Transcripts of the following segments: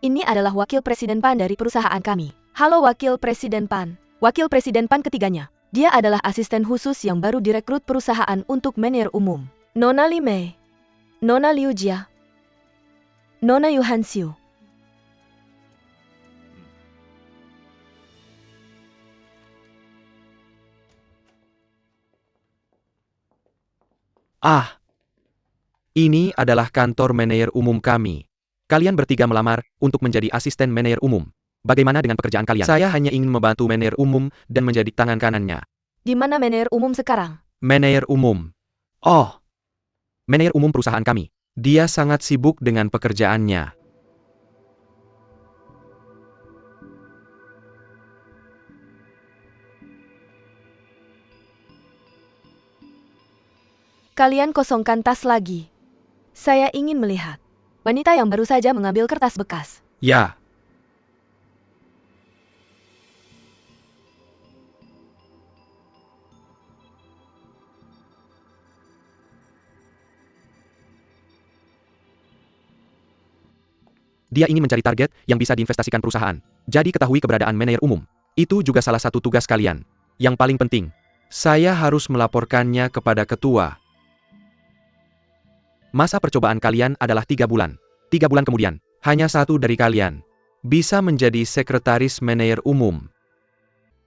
Ini adalah Wakil Presiden Pan dari perusahaan kami. Halo Wakil Presiden Pan. Wakil Presiden Pan ketiganya. Dia adalah asisten khusus yang baru direkrut perusahaan untuk manajer umum. Nona Li Mei. Nona Liu Jia. Nona Yu Hanxiu. Ah, ini adalah kantor manajer umum kami. Kalian bertiga melamar untuk menjadi asisten manajer umum. Bagaimana dengan pekerjaan kalian? Saya hanya ingin membantu manajer umum dan menjadi tangan kanannya. Di mana manajer umum sekarang? Manajer umum. Oh, manajer umum perusahaan kami. Dia sangat sibuk dengan pekerjaannya. Kalian kosongkan tas lagi. Saya ingin melihat wanita yang baru saja mengambil kertas bekas. Ya. Dia ingin mencari target yang bisa diinvestasikan perusahaan. Jadi ketahui keberadaan manajer umum. Itu juga salah satu tugas kalian. Yang paling penting, saya harus melaporkannya kepada ketua. Masa percobaan kalian adalah 3 bulan. 3 bulan kemudian, hanya satu dari kalian bisa menjadi sekretaris manajer umum.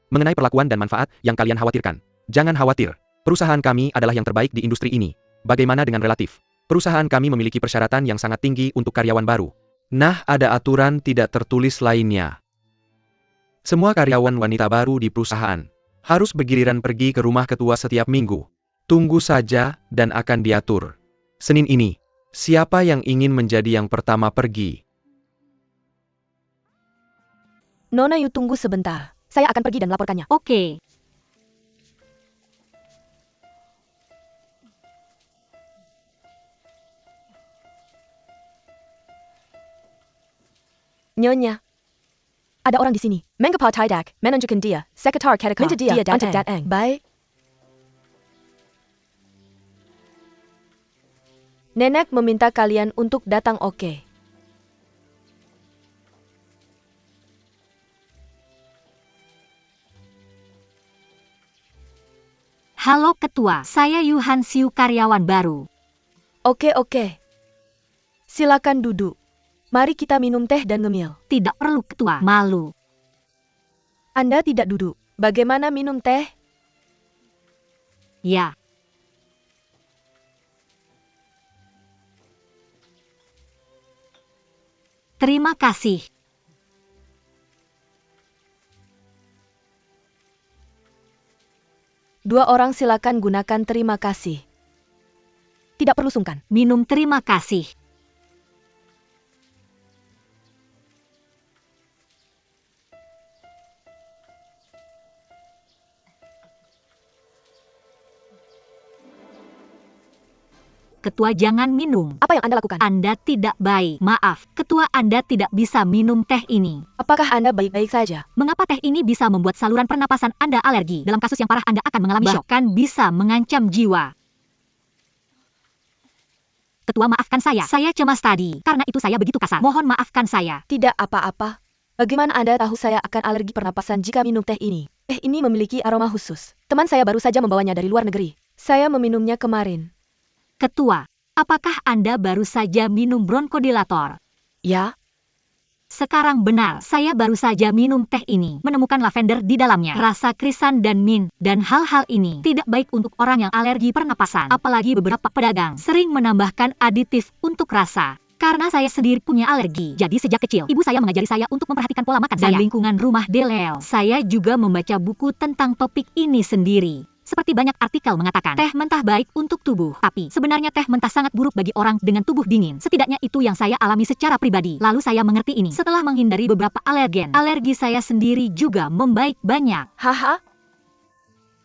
Mengenai perlakuan dan manfaat yang kalian khawatirkan, jangan khawatir. Perusahaan kami adalah yang terbaik di industri ini. Bagaimana dengan relatif? Perusahaan kami memiliki persyaratan yang sangat tinggi untuk karyawan baru. Nah, ada aturan tidak tertulis lainnya. Semua karyawan wanita baru di perusahaan harus bergiliran pergi ke rumah ketua setiap minggu. Tunggu saja dan akan diatur. Senin ini, siapa yang ingin menjadi yang pertama pergi? Nona Yu, tunggu sebentar. Saya akan pergi dan melaporkannya. Oke. Nyonya. Ada orang di sini. Mengapa tidak menunjukkan dia? Sekretar Ketika. Minta dia untuk datang. Baik. Nenek meminta kalian untuk datang, oke. Halo Ketua, saya Yu Hanxiu, karyawan baru. Oke. Silakan duduk. Mari kita minum teh dan ngemil. Tidak perlu Ketua, malu. Anda tidak duduk. Bagaimana minum teh? Ya. Terima kasih. Dua orang silakan gunakan terima kasih. Tidak perlu sungkan. Minum terima kasih. Ketua, jangan minum. Apa yang Anda lakukan? Anda tidak baik. Maaf, Ketua, Anda tidak bisa minum teh ini. Apakah Anda baik-baik saja? Mengapa teh ini bisa membuat saluran pernapasan Anda alergi? Dalam kasus yang parah Anda akan mengalami shock. Bahkan bisa mengancam jiwa. Ketua, maafkan saya. Saya cemas tadi. Karena itu saya begitu kasar. Mohon maafkan saya. Tidak apa-apa. Bagaimana Anda tahu saya akan alergi pernapasan jika minum teh ini? Teh ini memiliki aroma khusus. Teman saya baru saja membawanya dari luar negeri. Saya meminumnya kemarin. Ketua, apakah Anda baru saja minum bronkodilator? Ya. Sekarang benar, saya baru saja minum teh ini. Menemukan lavender di dalamnya. Rasa krisan dan mint, dan hal-hal ini tidak baik untuk orang yang alergi pernapasan. Apalagi beberapa pedagang sering menambahkan aditif untuk rasa. Karena saya sendiri punya alergi, jadi sejak kecil, ibu saya mengajari saya untuk memperhatikan pola makan dan lingkungan rumah Delel. Saya juga membaca buku tentang topik ini sendiri. Seperti banyak artikel mengatakan, teh mentah baik untuk tubuh. Tapi, sebenarnya teh mentah sangat buruk bagi orang dengan tubuh dingin. Setidaknya itu yang saya alami secara pribadi. Lalu saya mengerti ini. Setelah menghindari beberapa alergen, alergi saya sendiri juga membaik banyak. Haha.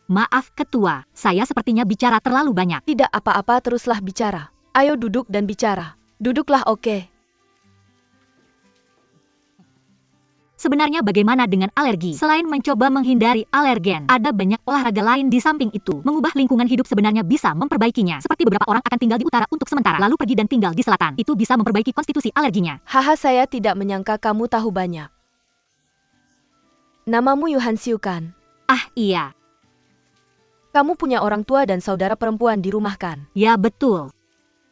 Maaf Ketua, saya sepertinya bicara terlalu banyak. Tidak apa-apa, teruslah bicara. Ayo duduk dan bicara. Duduklah, oke. Sebenarnya bagaimana dengan alergi? Selain mencoba menghindari alergen, ada banyak olahraga lain di samping itu. Mengubah lingkungan hidup sebenarnya bisa memperbaikinya. Seperti beberapa orang akan tinggal di utara untuk sementara, lalu pergi dan tinggal di selatan. Itu bisa memperbaiki konstitusi alerginya. Haha, saya tidak menyangka kamu tahu banyak. Namamu Yuhan Siu kan? Ah iya, Kamu punya orang tua dan saudara perempuan di rumah kan? ya betul.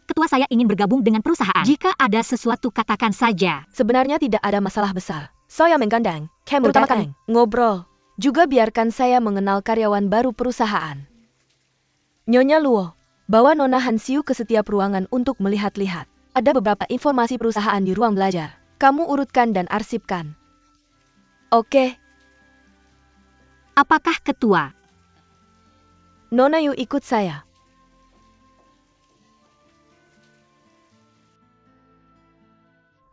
Ketua saya ingin bergabung dengan perusahaan. Jika ada sesuatu katakan saja. Sebenarnya tidak ada masalah besar. Saya menggandeng, terutama kami, ngobrol. Juga biarkan saya mengenal karyawan baru perusahaan. Nyonya Luo, bawa Nona Han Siu ke setiap ruangan untuk melihat-lihat. Ada beberapa informasi perusahaan di ruang belajar. Kamu urutkan dan arsipkan. Oke, Apakah ketua? Nona Yu ikut saya.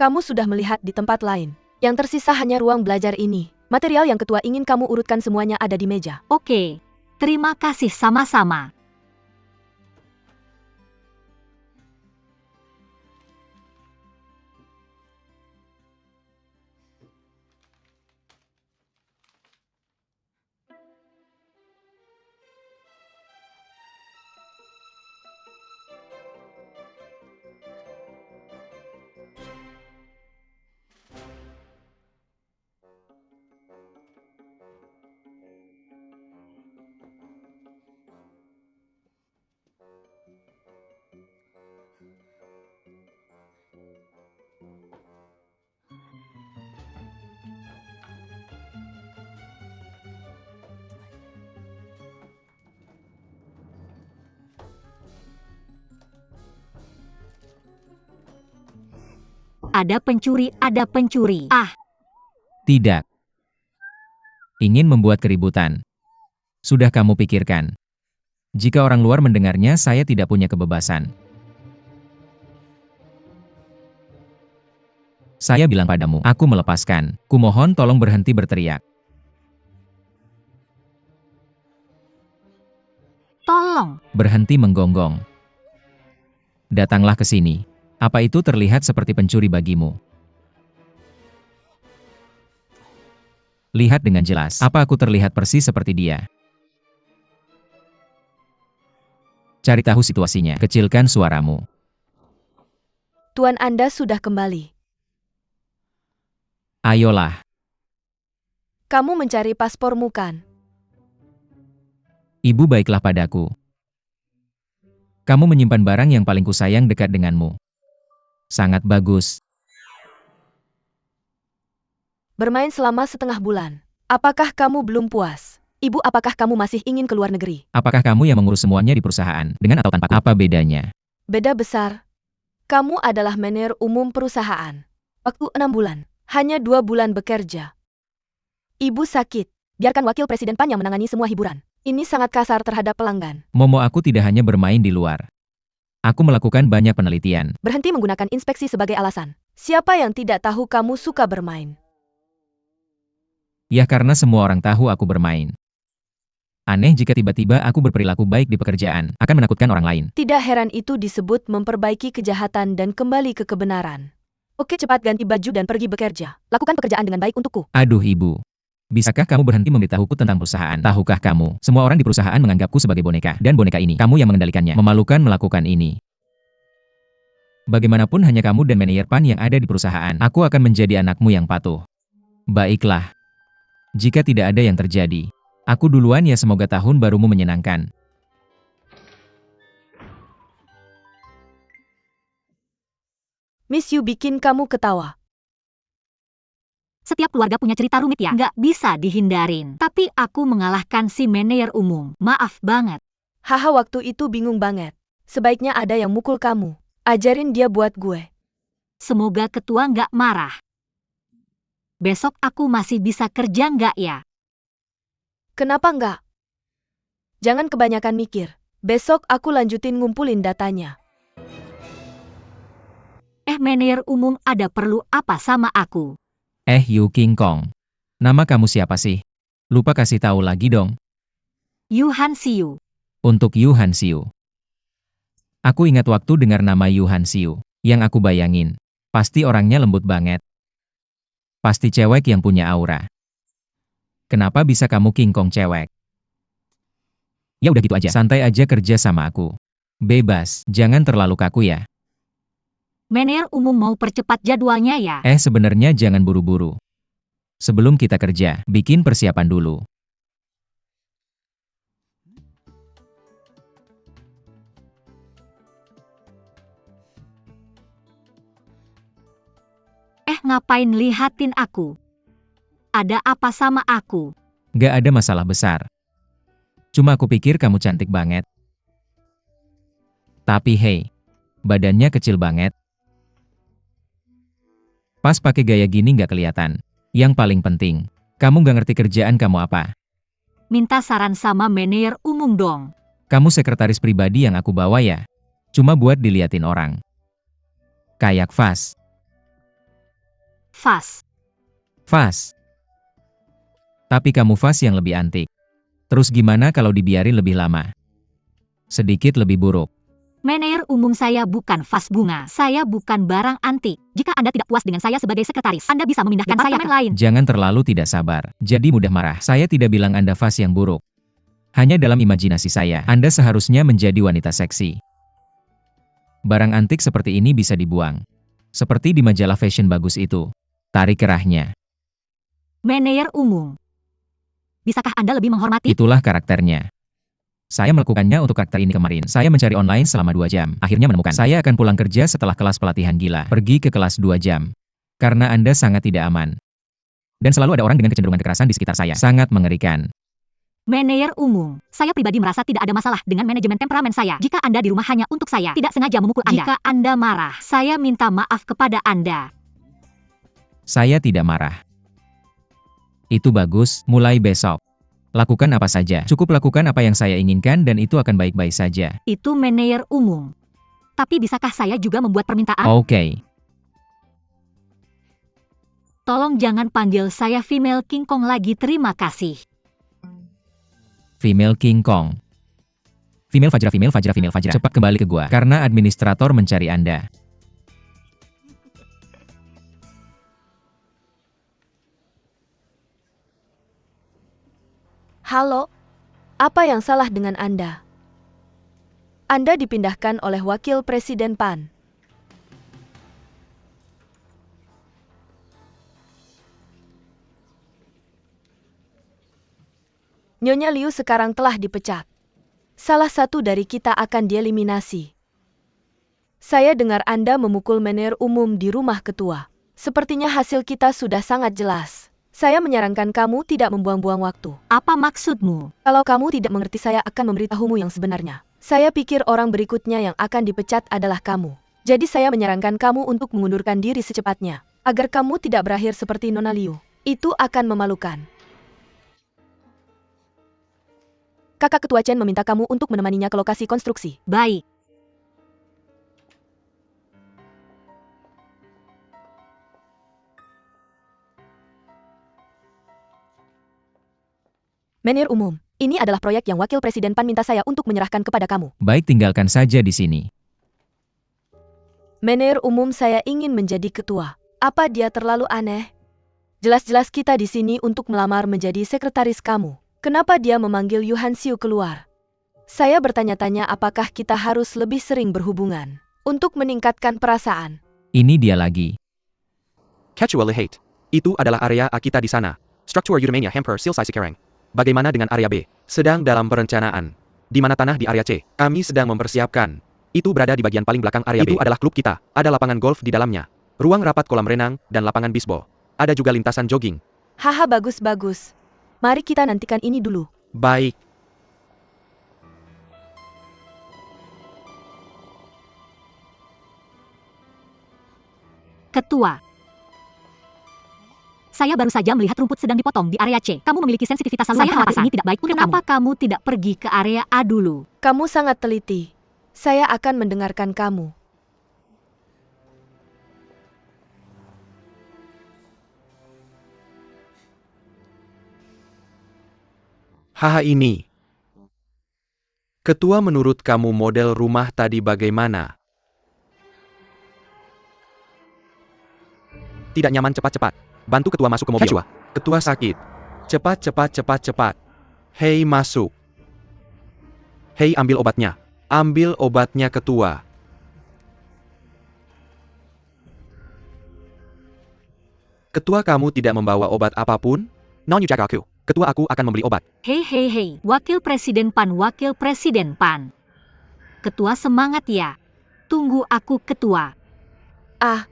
Kamu sudah melihat di tempat lain. Yang tersisa hanya ruang belajar ini. Material yang ketua ingin kamu urutkan semuanya ada di meja. Oke, terima kasih sama-sama. Ada pencuri, ada pencuri. Ah, Tidak. Ingin membuat keributan. Sudah kamu pikirkan. Jika orang luar mendengarnya, saya tidak punya kebebasan. Saya bilang padamu, aku melepaskan. Kumohon tolong berhenti berteriak. tolong. Berhenti menggonggong. Datanglah ke sini. Apa itu terlihat seperti pencuri bagimu? Lihat dengan jelas. Apa aku terlihat persis seperti dia? Cari tahu situasinya. Kecilkan suaramu. Tuan Anda sudah kembali. Ayolah. Kamu mencari paspormu kan? Ibu baiklah padaku. Kamu menyimpan barang yang paling kusayang dekat denganmu. Sangat bagus. Bermain selama setengah bulan. Apakah kamu belum puas? Ibu, apakah kamu masih ingin keluar negeri? Apakah kamu yang mengurus semuanya di perusahaan, dengan atau tanpa? Apa bedanya? Beda besar. Kamu adalah manajer umum perusahaan. Waktu 6 bulan. Hanya 2 bulan bekerja. Ibu sakit. Biarkan wakil presiden Pan yang menangani semua hiburan. Ini sangat kasar terhadap pelanggan. Momo, aku tidak hanya bermain di luar. Aku melakukan banyak penelitian. Berhenti menggunakan inspeksi sebagai alasan. Siapa yang tidak tahu kamu suka bermain? Ya, karena semua orang tahu aku bermain. Aneh jika tiba-tiba aku berperilaku baik di pekerjaan, akan menakutkan orang lain. Tidak heran itu disebut memperbaiki kejahatan dan kembali ke kebenaran. Oke, cepat ganti baju dan pergi bekerja. Lakukan pekerjaan dengan baik untukku. Aduh ibu. Bisakah kamu berhenti memberitahuku tentang perusahaan? Tahukah kamu, semua orang di perusahaan menganggapku sebagai boneka, dan boneka ini, kamu yang mengendalikannya. Memalukan melakukan ini. Bagaimanapun hanya kamu dan manajer Pan yang ada di perusahaan. Aku akan menjadi anakmu yang patuh. Baiklah. Jika tidak ada yang terjadi, aku duluan ya, semoga tahun barumu menyenangkan. Miss Yu bikin kamu ketawa. Setiap keluarga punya cerita rumit ya. Nggak bisa dihindarin. Tapi aku mengalahkan si manajer umum. Maaf banget. Haha, waktu itu bingung banget. Sebaiknya ada yang mukul kamu. Ajarin dia buat gue. Semoga ketua nggak marah. Besok aku masih bisa kerja nggak ya? Kenapa nggak? Jangan kebanyakan mikir. Besok aku lanjutin ngumpulin datanya. Manajer umum ada perlu apa sama aku? Yu King Kong. Nama kamu siapa sih? Lupa kasih tahu lagi dong. Yuhan Siu. Untuk Yuhan Siu. Aku ingat waktu dengar nama Yuhan Siu. Yang aku bayangin. Pasti orangnya lembut banget. Pasti cewek yang punya aura. Kenapa bisa kamu King Kong cewek? Ya udah gitu aja. Santai aja kerja sama aku. Bebas, jangan terlalu kaku ya. Manajer umum mau percepat jadwalnya ya. Sebenarnya jangan buru-buru. Sebelum kita kerja, bikin persiapan dulu. Ngapain lihatin aku? Ada apa sama aku? Gak ada masalah besar. Cuma aku pikir kamu cantik banget. Tapi hey, badannya kecil banget. Pas pakai gaya gini gak kelihatan. Yang paling penting, kamu gak ngerti kerjaan kamu apa. Minta saran sama manajer umum dong. Kamu sekretaris pribadi yang aku bawa ya? Cuma buat diliatin orang. Kayak Vas. Vas. Tapi kamu Vas yang lebih antik. Terus gimana kalau dibiarin lebih lama? Sedikit lebih buruk. Manajer umum saya bukan vas bunga. Saya bukan barang antik. Jika Anda tidak puas dengan saya sebagai sekretaris, Anda bisa memindahkan saya ke lain. Jangan terlalu tidak sabar. Jadi mudah marah. Saya tidak bilang Anda Vas yang buruk. Hanya dalam imajinasi saya, Anda seharusnya menjadi wanita seksi. Barang antik seperti ini bisa dibuang. Seperti di majalah fashion bagus itu. Tarik kerahnya. Manajer umum. Bisakah Anda lebih menghormati? Itulah karakternya. Saya melakukannya untuk karakter ini kemarin. Saya mencari online selama 2 jam. Akhirnya menemukan. Saya akan pulang kerja setelah kelas pelatihan gila. Pergi ke kelas 2 jam. Karena Anda sangat tidak aman. Dan selalu ada orang dengan kecenderungan kekerasan di sekitar saya. Sangat mengerikan. Manajer umum. Saya pribadi merasa tidak ada masalah dengan manajemen temperamen saya. Jika Anda di rumah hanya untuk saya, tidak sengaja memukul Anda. Jika Anda marah, saya minta maaf kepada Anda. Saya tidak marah. Itu bagus, mulai besok. Lakukan apa saja. Cukup lakukan apa yang saya inginkan dan itu akan baik-baik saja. Itu manajer umum. Tapi bisakah saya juga membuat permintaan? Oke. Tolong jangan panggil saya female King Kong lagi, terima kasih. Female King Kong. Female Fajra, female Fajra, female Fajra. Cepat kembali ke gua, karena administrator mencari Anda. Halo, apa yang salah dengan Anda? Anda dipindahkan oleh Wakil Presiden Pan. Nyonya Liu sekarang telah dipecat. Salah satu dari kita akan dieliminasi. Saya dengar Anda memukul manajer umum di rumah ketua. Sepertinya hasil kita sudah sangat jelas. Saya menyarankan kamu tidak membuang-buang waktu. Apa maksudmu? Kalau kamu tidak mengerti, saya akan memberitahumu yang sebenarnya. Saya pikir orang berikutnya yang akan dipecat adalah kamu. Jadi saya menyarankan kamu untuk mengundurkan diri secepatnya. Agar kamu tidak berakhir seperti Nona Liu. Itu akan memalukan. Kakak Ketua Chen meminta kamu untuk menemaninya ke lokasi konstruksi. Baik. Manajer umum, ini adalah proyek yang Wakil Presiden Pan minta saya untuk menyerahkan kepada kamu. Baik, tinggalkan saja di sini. Manajer umum, saya ingin menjadi ketua. Apa dia terlalu aneh? Jelas-jelas kita di sini untuk melamar menjadi sekretaris kamu. Kenapa dia memanggil Yu Hanxiu keluar? Saya bertanya-tanya apakah kita harus lebih sering berhubungan untuk meningkatkan perasaan. Ini dia lagi. Casual hate. Itu adalah area A kita di sana. Struktur Udemania Hamper Silsai Sekarang. Bagaimana dengan area B? Sedang dalam perencanaan. Di mana tanah di area C? Kami sedang mempersiapkan. Itu berada di bagian paling belakang area B. Itu adalah klub kita. Ada lapangan golf di dalamnya. Ruang rapat kolam renang, dan lapangan bisbol. Ada juga lintasan jogging. Haha, bagus-bagus. Mari kita nantikan ini dulu. Baik. Ketua. Saya baru saja melihat rumput sedang dipotong di area C. Kamu memiliki sensitivitas saluran pernapasan. Ini tidak baik untuk kamu. Kenapa kamu tidak pergi ke area A dulu? Kamu sangat teliti. Saya akan mendengarkan kamu. Haha, ini. Ketua, menurut kamu model rumah tadi bagaimana? Tidak nyaman, cepat-cepat. Bantu ketua masuk ke mobil. Ketua. Ketua sakit. Cepat, cepat, cepat, cepat. Hei, masuk. Hei, ambil obatnya. Ambil obatnya, ketua. Ketua, kamu tidak membawa obat apapun? Nonyu jaga aku. Ketua, aku akan membeli obat. Hei hei hei, Wakil Presiden Pan, Wakil Presiden Pan. Ketua semangat ya. Tunggu aku, ketua. Ah,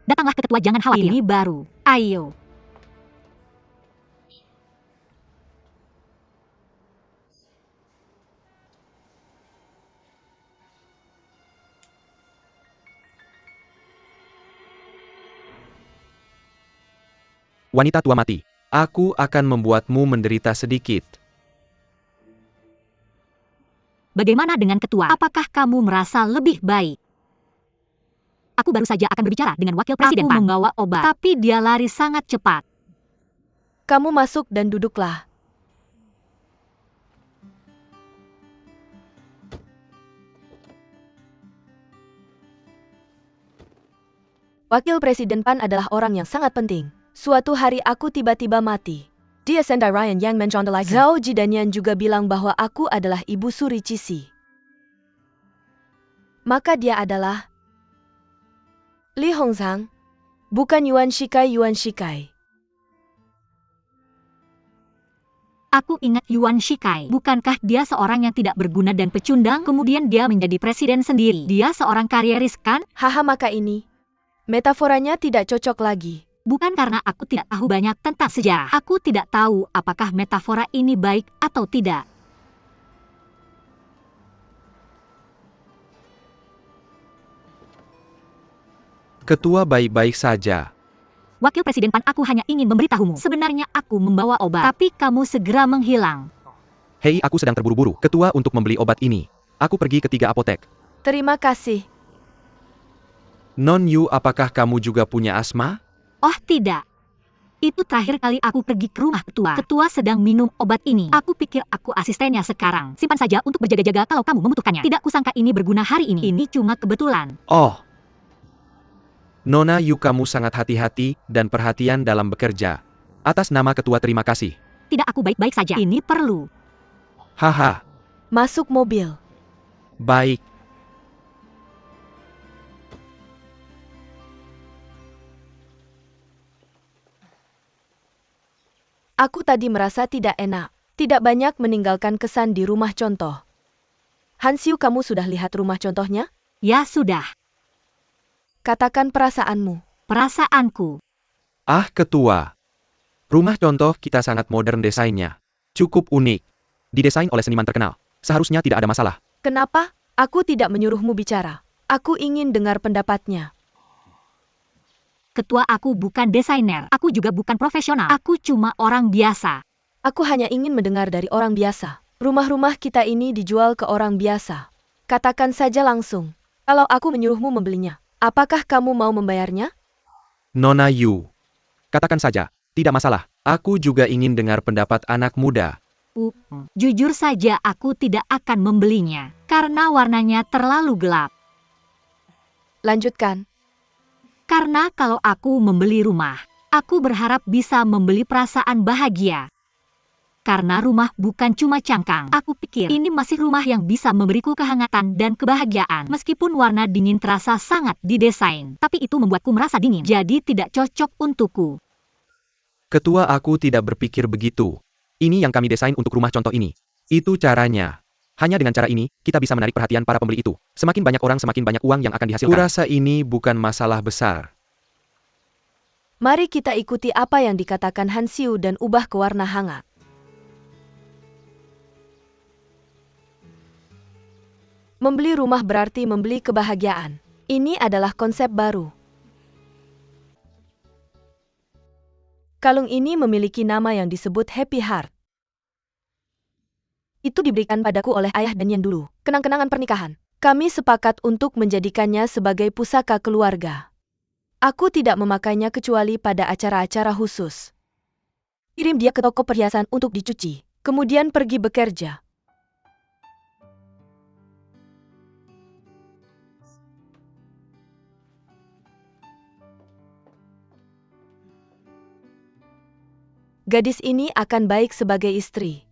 Datanglah ke ketua, jangan khawatir. Ini baru. Ayo. Wanita tua mati. Aku akan membuatmu menderita sedikit. Bagaimana dengan ketua? Apakah kamu merasa lebih baik? Aku baru saja akan berbicara dengan Wakil Presiden Pan. Aku membawa obat, tapi dia lari sangat cepat. kamu masuk dan duduklah. Wakil Presiden Pan adalah orang yang sangat penting. Suatu hari aku tiba-tiba mati. Dia sendai Ryan yang mencontoh Zhao Ji dan Yan juga bilang bahwa aku adalah ibu suri Cisi. Maka dia adalah Li Hongzhang, bukan Yuan Shikai. Aku ingat Yuan Shikai. Bukankah dia seorang yang tidak berguna dan pecundang? Kemudian dia menjadi presiden sendiri. Dia seorang karieris, kan? Haha, maka ini metaforanya tidak cocok lagi. Bukan karena aku tidak tahu banyak tentang sejarah. Aku tidak tahu apakah metafora ini baik atau tidak. Ketua baik-baik saja. Wakil Presiden Pan, aku hanya ingin memberitahumu. Sebenarnya aku membawa obat, tapi kamu segera menghilang. Hei, aku sedang terburu-buru. Ketua untuk membeli obat ini. Aku pergi ke 3 apotek. Terima kasih. Non Yu, apakah kamu juga punya asma? Oh tidak. Itu terakhir kali aku pergi ke rumah ketua. Ketua sedang minum obat ini. Aku pikir aku asistennya sekarang. Simpan saja untuk berjaga-jaga kalau kamu membutuhkannya. Tidak kusangka ini berguna hari ini. Ini cuma kebetulan. Oh. Nona Yu, kamu sangat hati-hati dan perhatian dalam bekerja. Atas nama ketua, terima kasih. Tidak, aku baik-baik saja. Ini perlu. Haha, Masuk mobil. baik. Aku tadi merasa tidak enak. Tidak banyak meninggalkan kesan di rumah contoh. Hansiu, kamu sudah lihat rumah contohnya? Ya sudah. Katakan perasaanmu. Perasaanku. Ah, ketua. Rumah contoh kita sangat modern desainnya. Cukup unik. Didesain oleh seniman terkenal. Seharusnya tidak ada masalah. Kenapa? Aku tidak menyuruhmu bicara. Aku ingin dengar pendapatnya. Ketua, aku bukan desainer. Aku juga bukan profesional. Aku cuma orang biasa. Aku hanya ingin mendengar dari orang biasa. Rumah-rumah kita ini dijual ke orang biasa. Katakan saja langsung. Kalau aku menyuruhmu membelinya, apakah kamu mau membayarnya? Nona Yu. Katakan saja, tidak masalah. Aku juga ingin dengar pendapat anak muda. Jujur saja aku tidak akan membelinya. Karena warnanya terlalu gelap. Lanjutkan. Karena kalau aku membeli rumah, aku berharap bisa membeli perasaan bahagia. Karena rumah bukan cuma cangkang. Aku pikir ini masih rumah yang bisa memberiku kehangatan dan kebahagiaan. Meskipun warna dingin terasa sangat didesain, tapi itu membuatku merasa dingin. Jadi tidak cocok untukku. Ketua, aku tidak berpikir begitu. Ini yang kami desain untuk rumah contoh ini. Itu caranya. Hanya dengan cara ini, kita bisa menarik perhatian para pembeli itu. Semakin banyak orang, semakin banyak uang yang akan dihasilkan. Kurasa ini bukan masalah besar. Mari kita ikuti apa yang dikatakan Hansiu dan ubah ke warna hangat. Membeli rumah berarti membeli kebahagiaan. Ini adalah konsep baru. Kalung ini memiliki nama yang disebut Happy Heart. Itu diberikan padaku oleh ayah dan Yan dulu. Kenang-kenangan pernikahan. Kami sepakat untuk menjadikannya sebagai pusaka keluarga. Aku tidak memakainya kecuali pada acara-acara khusus. Kirim dia ke toko perhiasan untuk dicuci, kemudian pergi bekerja. Gadis ini akan baik sebagai istri.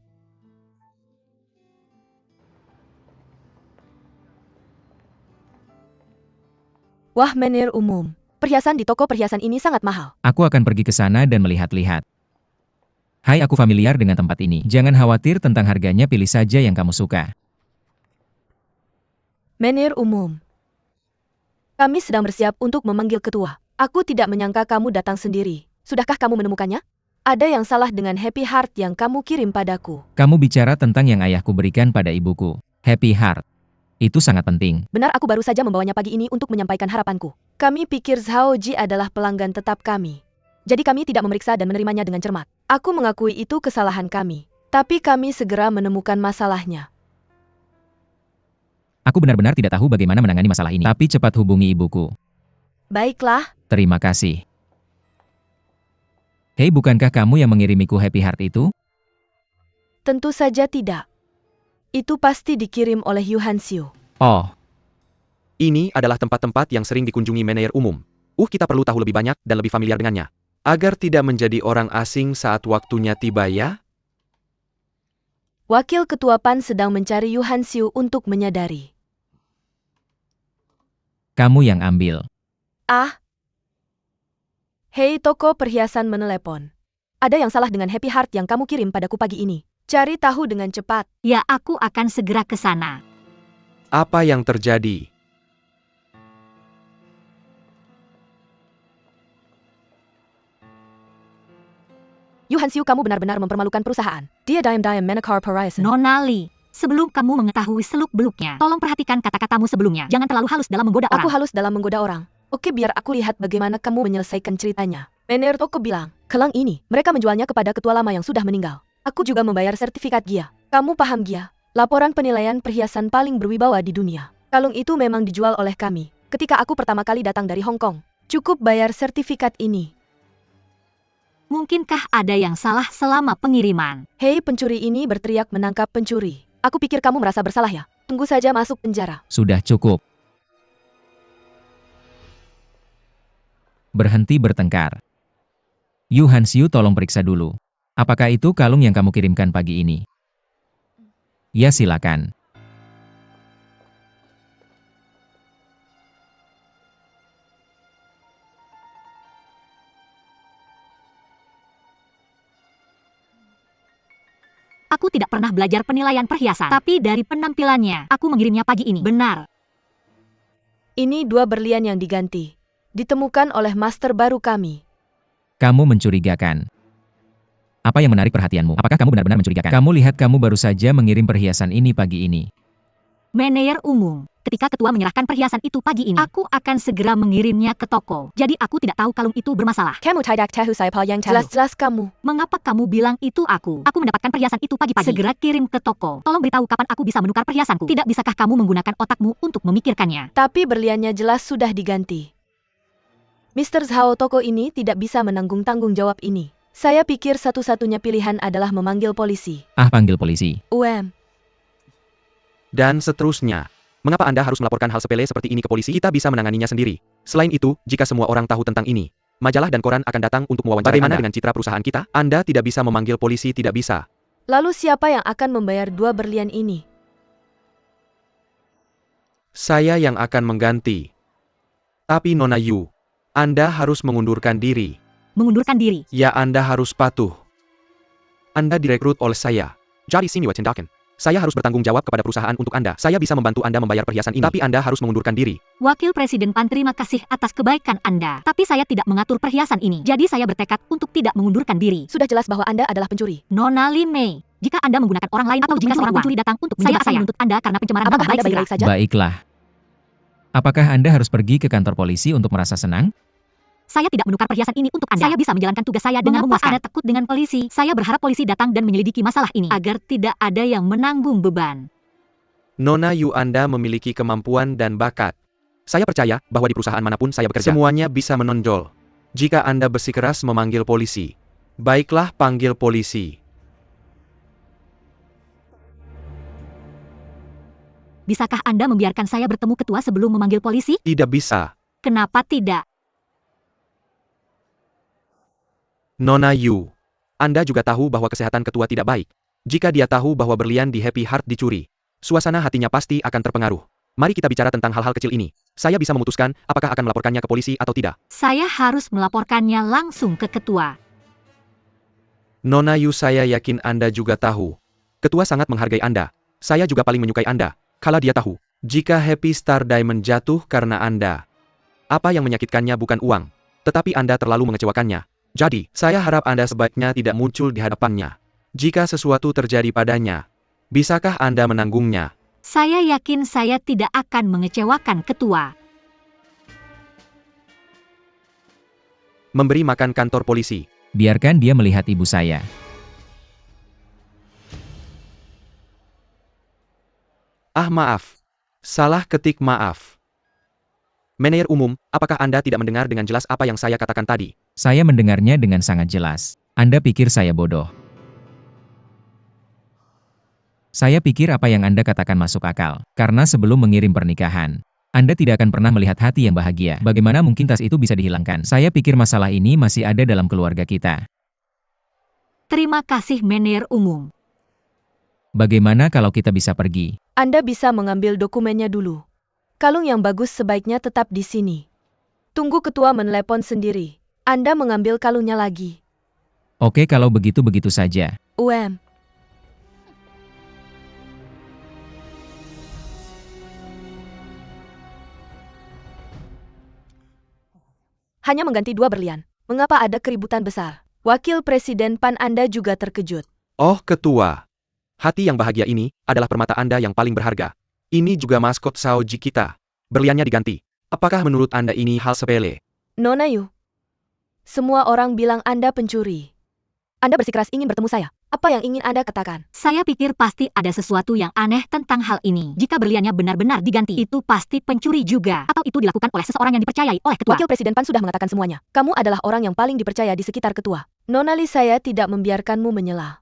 Wah, menir umum. Perhiasan di toko perhiasan ini sangat mahal. Aku akan pergi ke sana dan melihat-lihat. Hai, aku familiar dengan tempat ini. Jangan khawatir tentang harganya, pilih saja yang kamu suka. Menir umum. Kami sedang bersiap untuk memanggil ketua. Aku tidak menyangka kamu datang sendiri. Sudahkah kamu menemukannya? Ada yang salah dengan Happy Heart yang kamu kirim padaku. Kamu bicara tentang yang ayahku berikan pada ibuku. Happy Heart. Itu sangat penting. Benar, aku baru saja membawanya pagi ini untuk menyampaikan harapanku. Kami pikir Zhao Ji adalah pelanggan tetap kami. Jadi kami tidak memeriksa dan menerimanya dengan cermat. Aku mengakui itu kesalahan kami. Tapi kami segera menemukan masalahnya. Aku benar-benar tidak tahu bagaimana menangani masalah ini. Tapi cepat hubungi ibuku. Baiklah. Terima kasih. Hei, bukankah kamu yang mengirimiku Happy Heart itu? Tentu saja tidak. Itu pasti dikirim oleh Yuhan Xiu. Oh, Ini adalah tempat-tempat yang sering dikunjungi manajer umum. Kita perlu tahu lebih banyak dan lebih familiar dengannya. Agar tidak menjadi orang asing saat waktunya tiba ya. Wakil Ketua PAN sedang mencari Yuhan Xiu untuk menyadari. kamu yang ambil. Ah. Hei, toko perhiasan menelepon. Ada yang salah dengan Happy Heart yang kamu kirim padaku pagi ini. Cari tahu dengan cepat. Ya, aku akan segera ke sana. Apa yang terjadi? Yuhan Xiu, kamu benar-benar mempermalukan perusahaan. Dia diam-diam menakar perhiasan. Nona Li, sebelum kamu mengetahui seluk-beluknya, tolong perhatikan kata-katamu sebelumnya. Jangan terlalu halus dalam menggoda Aku orang. halus dalam menggoda orang. Oke, biar aku lihat bagaimana kamu menyelesaikan ceritanya. Manajer toko bilang, kelang ini, mereka menjualnya kepada ketua lama yang sudah meninggal. Aku juga membayar sertifikat Gia. Kamu paham Gia? Laporan penilaian perhiasan paling berwibawa di dunia. Kalung itu memang dijual oleh kami. Ketika aku pertama kali datang dari Hong Kong. Cukup bayar sertifikat ini. Mungkinkah ada yang salah selama pengiriman? Hei, pencuri ini berteriak menangkap pencuri. Aku pikir kamu merasa bersalah ya? Tunggu saja masuk penjara. Sudah cukup. Berhenti bertengkar. Yuhan Xiu, tolong periksa dulu. Apakah itu kalung yang kamu kirimkan pagi ini? Ya, silakan. Aku tidak pernah belajar penilaian perhiasan, tapi dari penampilannya, aku mengirimnya pagi ini. Benar. Ini 2 berlian yang diganti. Ditemukan oleh master baru kami. Kamu mencurigakan. Apa yang menarik perhatianmu? Apakah kamu benar-benar mencurigakan? Kamu lihat, kamu baru saja mengirim perhiasan ini pagi ini. Manajer umum, ketika ketua menyerahkan perhiasan itu pagi ini, aku akan segera mengirimnya ke toko. Jadi aku tidak tahu kalung itu bermasalah. Kamu tidak tahu saya yang tahu. Jelas-jelas kamu. Mengapa kamu bilang itu aku? Aku mendapatkan perhiasan itu pagi-pagi. Segera kirim ke toko. Tolong beritahu kapan aku bisa menukar perhiasanku. Tidak bisakah kamu menggunakan otakmu untuk memikirkannya? Tapi berliannya jelas sudah diganti. Mr. Zhao, toko ini tidak bisa menanggung tanggung jawab ini. Saya pikir satu-satunya pilihan adalah memanggil polisi. Ah, panggil polisi. Dan seterusnya. Mengapa Anda harus melaporkan hal sepele seperti ini ke polisi? Kita bisa menanganinya sendiri. Selain itu, jika semua orang tahu tentang ini, majalah dan koran akan datang untuk mewawancarai Anda. Bagaimana dengan citra perusahaan kita? Anda tidak bisa memanggil polisi, tidak bisa. Lalu siapa yang akan membayar 2 berlian ini? Saya yang akan mengganti. Tapi Nona Yu, Anda harus mengundurkan diri. Mengundurkan diri. Ya, Anda harus patuh. Anda direkrut oleh saya. Jadi sini tindakan. Saya harus bertanggung jawab kepada perusahaan untuk Anda. Saya bisa membantu Anda membayar perhiasan ini. Tapi Anda harus mengundurkan diri. Wakil Presiden PAN, terima kasih atas kebaikan Anda. Tapi saya tidak mengatur perhiasan ini. Jadi saya bertekad untuk tidak mengundurkan diri. Sudah jelas bahwa Anda adalah pencuri. Nona Li Mei, jika Anda menggunakan orang lain atau jika seorang pencuri datang untuk menjebak saya menuntut Anda karena pencemaran nama Apakah baik Anda baik-baik sila. saja? Baiklah. Apakah Anda harus pergi ke kantor polisi untuk merasa senang? Saya tidak menukar perhiasan ini untuk Anda. Saya bisa menjalankan tugas saya dengan memuaskan. Anda takut dengan polisi? Saya berharap polisi datang dan menyelidiki masalah ini agar tidak ada yang menanggung beban. Nona Yu, Anda memiliki kemampuan dan bakat. Saya percaya bahwa di perusahaan manapun saya bekerja, semuanya bisa menonjol. Jika Anda bersikeras memanggil polisi, baiklah, panggil polisi. Bisakah Anda membiarkan saya bertemu ketua sebelum memanggil polisi? Tidak bisa. Kenapa tidak? Nona Yu, Anda juga tahu bahwa kesehatan ketua tidak baik. Jika dia tahu bahwa berlian di Happy Heart dicuri, suasana hatinya pasti akan terpengaruh. Mari kita bicara tentang hal-hal kecil ini. Saya bisa memutuskan apakah akan melaporkannya ke polisi atau tidak. Saya harus melaporkannya langsung ke ketua. Nona Yu, saya yakin Anda juga tahu. Ketua sangat menghargai Anda. Saya juga paling menyukai Anda. Kalau dia tahu, jika Happy Star Diamond jatuh karena Anda. Apa yang menyakitkannya bukan uang, tetapi Anda terlalu mengecewakannya. Jadi, saya harap Anda sebaiknya tidak muncul di hadapannya. Jika sesuatu terjadi padanya, bisakah Anda menanggungnya? Saya yakin saya tidak akan mengecewakan ketua. Memberi makan kantor polisi. Biarkan dia melihat ibu saya. Ah, maaf. Salah ketik maaf. Manajer umum, apakah Anda tidak mendengar dengan jelas apa yang saya katakan tadi? Saya mendengarnya dengan sangat jelas. Anda pikir saya bodoh? Saya pikir apa yang Anda katakan masuk akal. Karena sebelum mengirim pernikahan, Anda tidak akan pernah melihat hati yang bahagia. Bagaimana mungkin tas itu bisa dihilangkan? Saya pikir masalah ini masih ada dalam keluarga kita. Terima kasih manajer umum. Bagaimana kalau kita bisa pergi? Anda bisa mengambil dokumennya dulu. Kalung yang bagus sebaiknya tetap di sini. Tunggu ketua menelepon sendiri. Anda mengambil kalungnya lagi. Oke, kalau begitu saja. Hanya mengganti 2 berlian. Mengapa ada keributan besar? Wakil Presiden PAN Anda juga terkejut. Oh, ketua. Hati yang bahagia ini adalah permata Anda yang paling berharga. Ini juga maskot Saoji kita. Berliannya diganti. Apakah menurut Anda ini hal sepele? Nona Yu. Semua orang bilang Anda pencuri. Anda bersikeras ingin bertemu saya. Apa yang ingin Anda katakan? Saya pikir pasti ada sesuatu yang aneh tentang hal ini. Jika berliannya benar-benar diganti, itu pasti pencuri juga. Atau itu dilakukan oleh seseorang yang dipercayai oleh ketua. Wakil Presiden PAN sudah mengatakan semuanya. Kamu adalah orang yang paling dipercaya di sekitar ketua. Nona Li, saya tidak membiarkanmu menyela.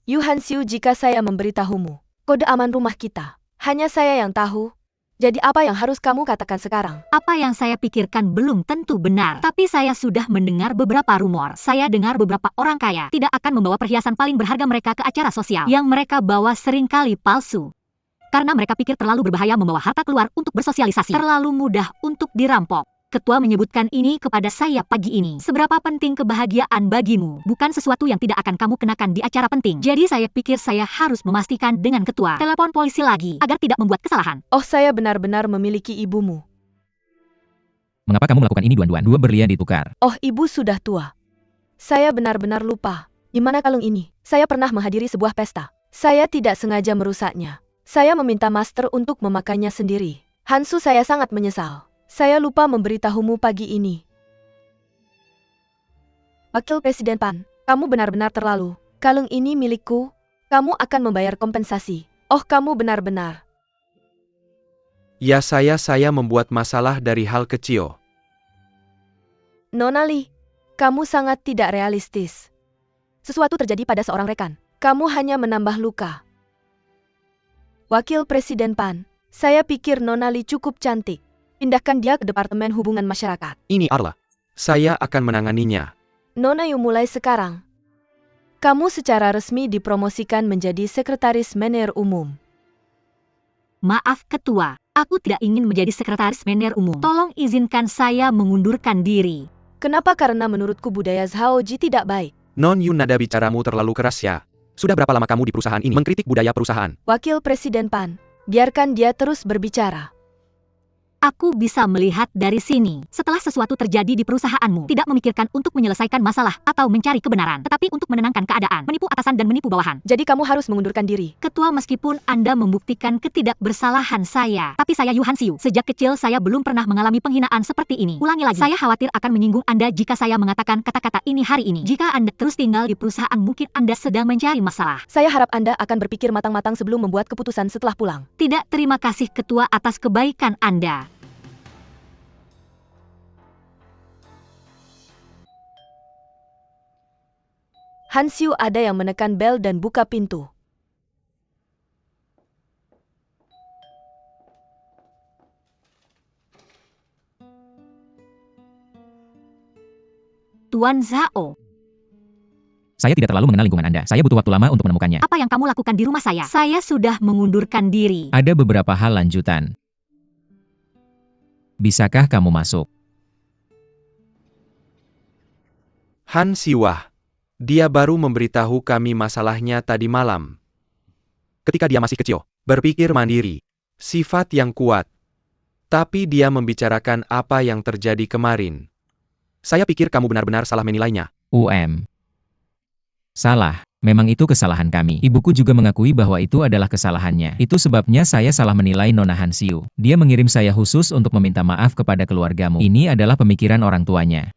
Yu Hansiu, jika saya memberitahumu, kode aman rumah kita, hanya saya yang tahu. Jadi apa yang harus kamu katakan sekarang? Apa yang saya pikirkan belum tentu benar. Tapi saya sudah mendengar beberapa rumor. Saya dengar beberapa orang kaya tidak akan membawa perhiasan paling berharga mereka ke acara sosial. Yang mereka bawa seringkali palsu. Karena mereka pikir terlalu berbahaya membawa harta keluar untuk bersosialisasi. Terlalu mudah untuk dirampok. Ketua menyebutkan ini kepada saya pagi ini. Seberapa penting kebahagiaan bagimu? Bukan sesuatu yang tidak akan kamu kenakan di acara penting. Jadi saya pikir saya harus memastikan dengan ketua. Telepon polisi lagi, agar tidak membuat kesalahan. Oh, saya benar-benar memiliki ibumu. Mengapa kamu melakukan ini, Duan? 2 berlian ditukar. Oh, ibu sudah tua. Saya benar-benar lupa. Di mana kalung ini? Saya pernah menghadiri sebuah pesta. Saya tidak sengaja merusaknya. Saya meminta master untuk memakainya sendiri. Hansu, saya sangat menyesal. Saya lupa memberitahumu pagi ini. Wakil Presiden PAN, kamu benar-benar terlalu. Kalung ini milikku. Kamu akan membayar kompensasi. Oh, kamu benar-benar. Ya, saya membuat masalah dari hal kecil. Nona Li, kamu sangat tidak realistis. Sesuatu terjadi pada seorang rekan. Kamu hanya menambah luka. Wakil Presiden PAN, saya pikir Nona Li cukup cantik. Pindahkan dia ke Departemen Hubungan Masyarakat. Ini Arla. Saya akan menanganinya. Nona Yu, mulai sekarang, kamu secara resmi dipromosikan menjadi Sekretaris Manajer Umum. Maaf ketua, aku tidak ingin menjadi sekretaris manajer umum. Tolong izinkan saya mengundurkan diri. Kenapa? Karena menurutku budaya Zhaoji tidak baik. Non Yu, nada bicaramu terlalu keras ya. Sudah berapa lama kamu di perusahaan ini mengkritik budaya perusahaan? Wakil Presiden PAN, biarkan dia terus berbicara. Aku bisa melihat dari sini, setelah sesuatu terjadi di perusahaanmu, tidak memikirkan untuk menyelesaikan masalah atau mencari kebenaran, tetapi untuk menenangkan keadaan, menipu atasan dan menipu bawahan. Jadi kamu harus mengundurkan diri. Ketua, meskipun Anda membuktikan ketidakbersalahan saya, tapi saya Yu Hansiu. Sejak kecil saya belum pernah mengalami penghinaan seperti ini. Ulangi lagi, saya khawatir akan menyinggung Anda jika saya mengatakan kata-kata ini hari ini. Jika Anda terus tinggal di perusahaan, mungkin Anda sedang mencari masalah. Saya harap Anda akan berpikir matang-matang sebelum membuat keputusan setelah pulang. Tidak, terima kasih Ketua atas kebaikan Anda. Hansiu, ada yang menekan bel dan buka pintu. Tuan Zhao. Saya tidak terlalu mengenal lingkungan Anda. Saya butuh waktu lama untuk menemukannya. Apa yang kamu lakukan di rumah saya? Saya sudah mengundurkan diri. Ada beberapa hal lanjutan. Bisakah kamu masuk? Han Siwah. Dia baru memberitahu kami masalahnya tadi malam. Ketika dia masih kecil, berpikir mandiri, sifat yang kuat. Tapi dia membicarakan apa yang terjadi kemarin. Saya pikir kamu benar-benar salah menilainya. Salah. Memang itu kesalahan kami. Ibuku juga mengakui bahwa itu adalah kesalahannya. Itu sebabnya saya salah menilai Nona Hansiu. Dia mengirim saya khusus untuk meminta maaf kepada keluargamu. Ini adalah pemikiran orang tuanya.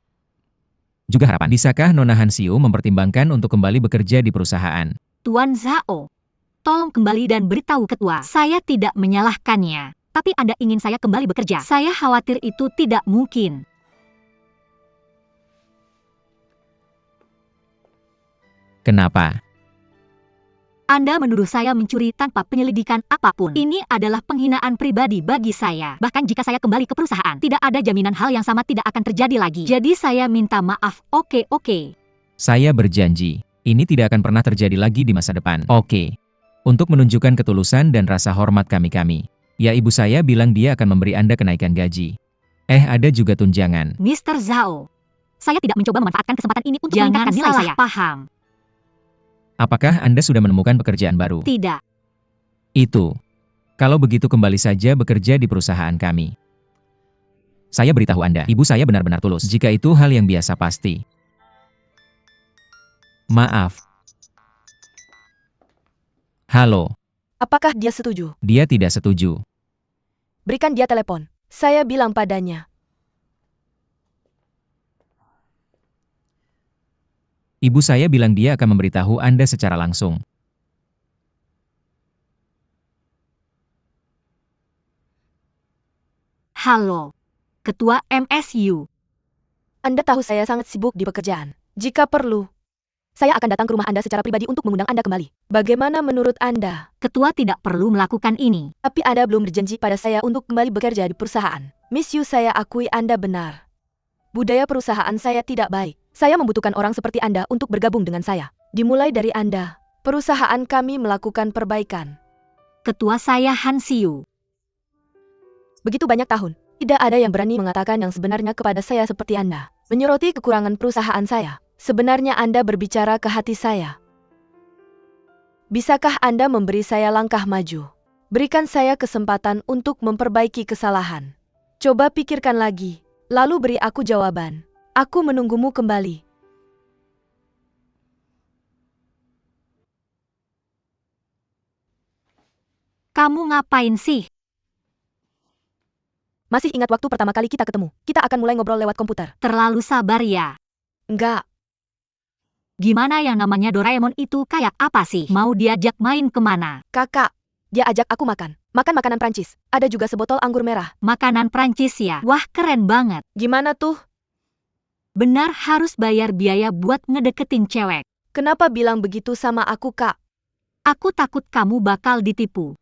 Juga harapan. Bisakah Nona Hansiu mempertimbangkan untuk kembali bekerja di perusahaan? Tuan Zhao, tolong kembali dan beritahu ketua. Saya tidak menyalahkannya. Tapi Anda ingin saya kembali bekerja. Saya khawatir itu tidak mungkin. Kenapa? Anda menuduh saya mencuri tanpa penyelidikan apapun. Ini adalah penghinaan pribadi bagi saya. Bahkan jika saya kembali ke perusahaan, tidak ada jaminan hal yang sama tidak akan terjadi lagi. Jadi saya minta maaf. Oke. Saya berjanji, ini tidak akan pernah terjadi lagi di masa depan. Oke. Untuk menunjukkan ketulusan dan rasa hormat kami. Ya, ibu saya bilang dia akan memberi Anda kenaikan gaji. Ada juga tunjangan. Mr. Zhao, saya tidak mencoba memanfaatkan kesempatan ini untuk meningkatkan nilai saya. Paham. Apakah Anda sudah menemukan pekerjaan baru? Tidak. Itu. Kalau begitu kembali saja bekerja di perusahaan kami. Saya beritahu Anda, ibu saya benar-benar tulus. Jika itu hal yang biasa pasti. Maaf. Halo. Apakah dia setuju? Dia tidak setuju. Berikan dia telepon. Saya bilang padanya. Ibu saya bilang dia akan memberitahu Anda secara langsung. Halo, Ketua MSU. Anda tahu saya sangat sibuk di pekerjaan. Jika perlu, saya akan datang ke rumah Anda secara pribadi untuk mengundang Anda kembali. Bagaimana menurut Anda? Ketua tidak perlu melakukan ini. Tapi Anda belum berjanji pada saya untuk kembali bekerja di perusahaan. Miss Yu, saya akui Anda benar. Budaya perusahaan saya tidak baik. Saya membutuhkan orang seperti Anda untuk bergabung dengan saya. Dimulai dari Anda, perusahaan kami melakukan perbaikan. Ketua saya Hansiu. Begitu banyak tahun, tidak ada yang berani mengatakan yang sebenarnya kepada saya seperti Anda. Menyoroti kekurangan perusahaan saya. Sebenarnya Anda berbicara ke hati saya. Bisakah Anda memberi saya langkah maju? Berikan saya kesempatan untuk memperbaiki kesalahan. Coba pikirkan lagi, lalu beri aku jawaban. Aku menunggumu kembali. Kamu ngapain sih? Masih ingat waktu pertama kali kita ketemu? Kita akan mulai ngobrol lewat komputer. Terlalu sabar ya. Enggak. Gimana yang namanya Doraemon itu kayak apa sih? Mau diajak main kemana? Kakak, dia ajak aku makan. Makan makanan Prancis. Ada juga sebotol anggur merah. Makanan Prancis ya? Wah, keren banget. Gimana tuh? Benar harus bayar biaya buat ngedeketin cewek. Kenapa bilang begitu sama aku, Kak? Aku takut kamu bakal ditipu.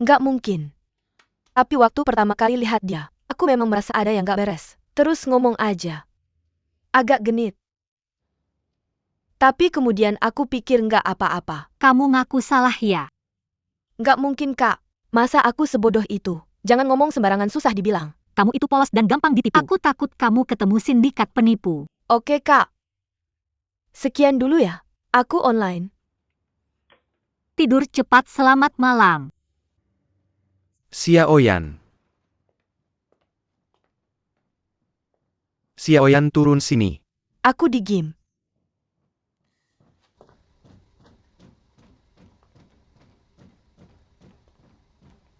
Nggak mungkin. Tapi waktu pertama kali lihat dia, aku memang merasa ada yang nggak beres. Terus ngomong aja. Agak genit. Tapi kemudian aku pikir nggak apa-apa. Kamu ngaku salah ya? Nggak mungkin, Kak. Masa aku sebodoh itu? Jangan ngomong sembarangan, susah dibilang. Kamu itu polos dan gampang ditipu. Aku takut kamu ketemu sindikat penipu. Oke, Kak. Sekian dulu ya. Aku online. Tidur cepat, selamat malam. Xiaoyan. Xiaoyan, turun sini. Aku di game.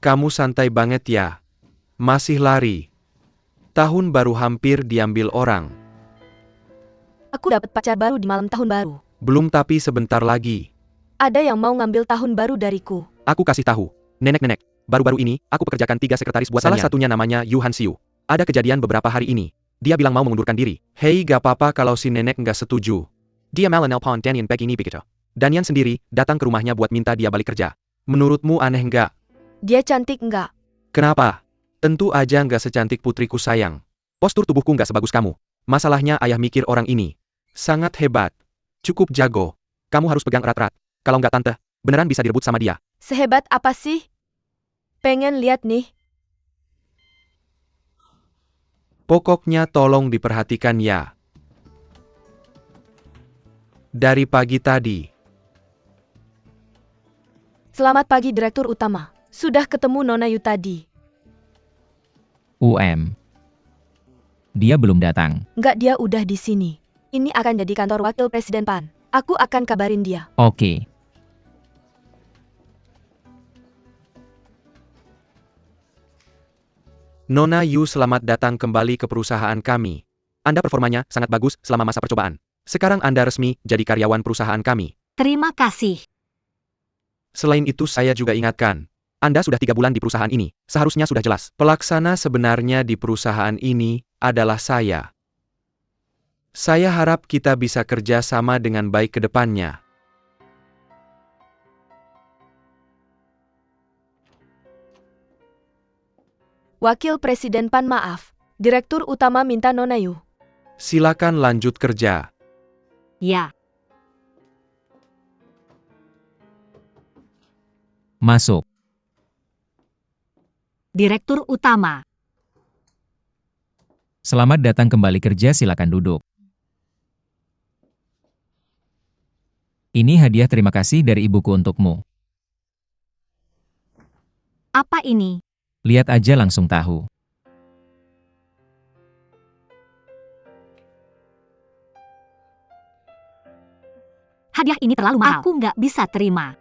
Kamu santai banget ya. Masih lari. Tahun baru hampir diambil orang. Aku dapat pacar baru di malam tahun baru. Belum, tapi sebentar lagi. Ada yang mau ngambil tahun baru dariku. Aku kasih tahu. Nenek-nenek, baru-baru ini, aku pekerjakan 3 sekretaris buat salah satunya namanya Yu Hansiu. Ada kejadian beberapa hari ini. Dia bilang mau mengundurkan diri. Hei, gak apa-apa kalau si nenek nggak setuju. Dia malah nelpon Danian begini begitu. Danian sendiri datang ke rumahnya buat minta dia balik kerja. Menurutmu aneh nggak? Dia cantik nggak? Kenapa? Tentu aja nggak secantik putriku sayang. Postur tubuhku nggak sebagus kamu. Masalahnya ayah mikir orang ini sangat hebat. Cukup jago. Kamu harus pegang erat-erat. Kalau nggak tante, beneran bisa direbut sama dia. Sehebat apa sih? Pengen lihat nih. Pokoknya tolong diperhatikan ya. Dari pagi tadi. Selamat pagi Direktur Utama. Sudah ketemu Nona Yu tadi. Dia belum datang. Nggak, dia udah di sini. Ini akan jadi kantor Wakil Presiden PAN. Aku akan kabarin dia. Oke. Nona Yu, selamat datang kembali ke perusahaan kami. Anda performanya sangat bagus selama masa percobaan. Sekarang Anda resmi jadi karyawan perusahaan kami. Terima kasih. Selain itu saya juga ingatkan, Anda sudah 3 bulan di perusahaan ini, seharusnya sudah jelas. Pelaksana sebenarnya di perusahaan ini adalah saya. Saya harap kita bisa kerja sama dengan baik ke depannya. Wakil Presiden PAN, maaf. Direktur Utama minta Nona Yu. Silakan lanjut kerja. Ya, Masuk. Direktur Utama. Selamat datang kembali kerja, silakan duduk. Ini hadiah terima kasih dari ibuku untukmu. Apa ini? Lihat aja langsung tahu. Hadiah ini terlalu mahal. Aku nggak bisa terima.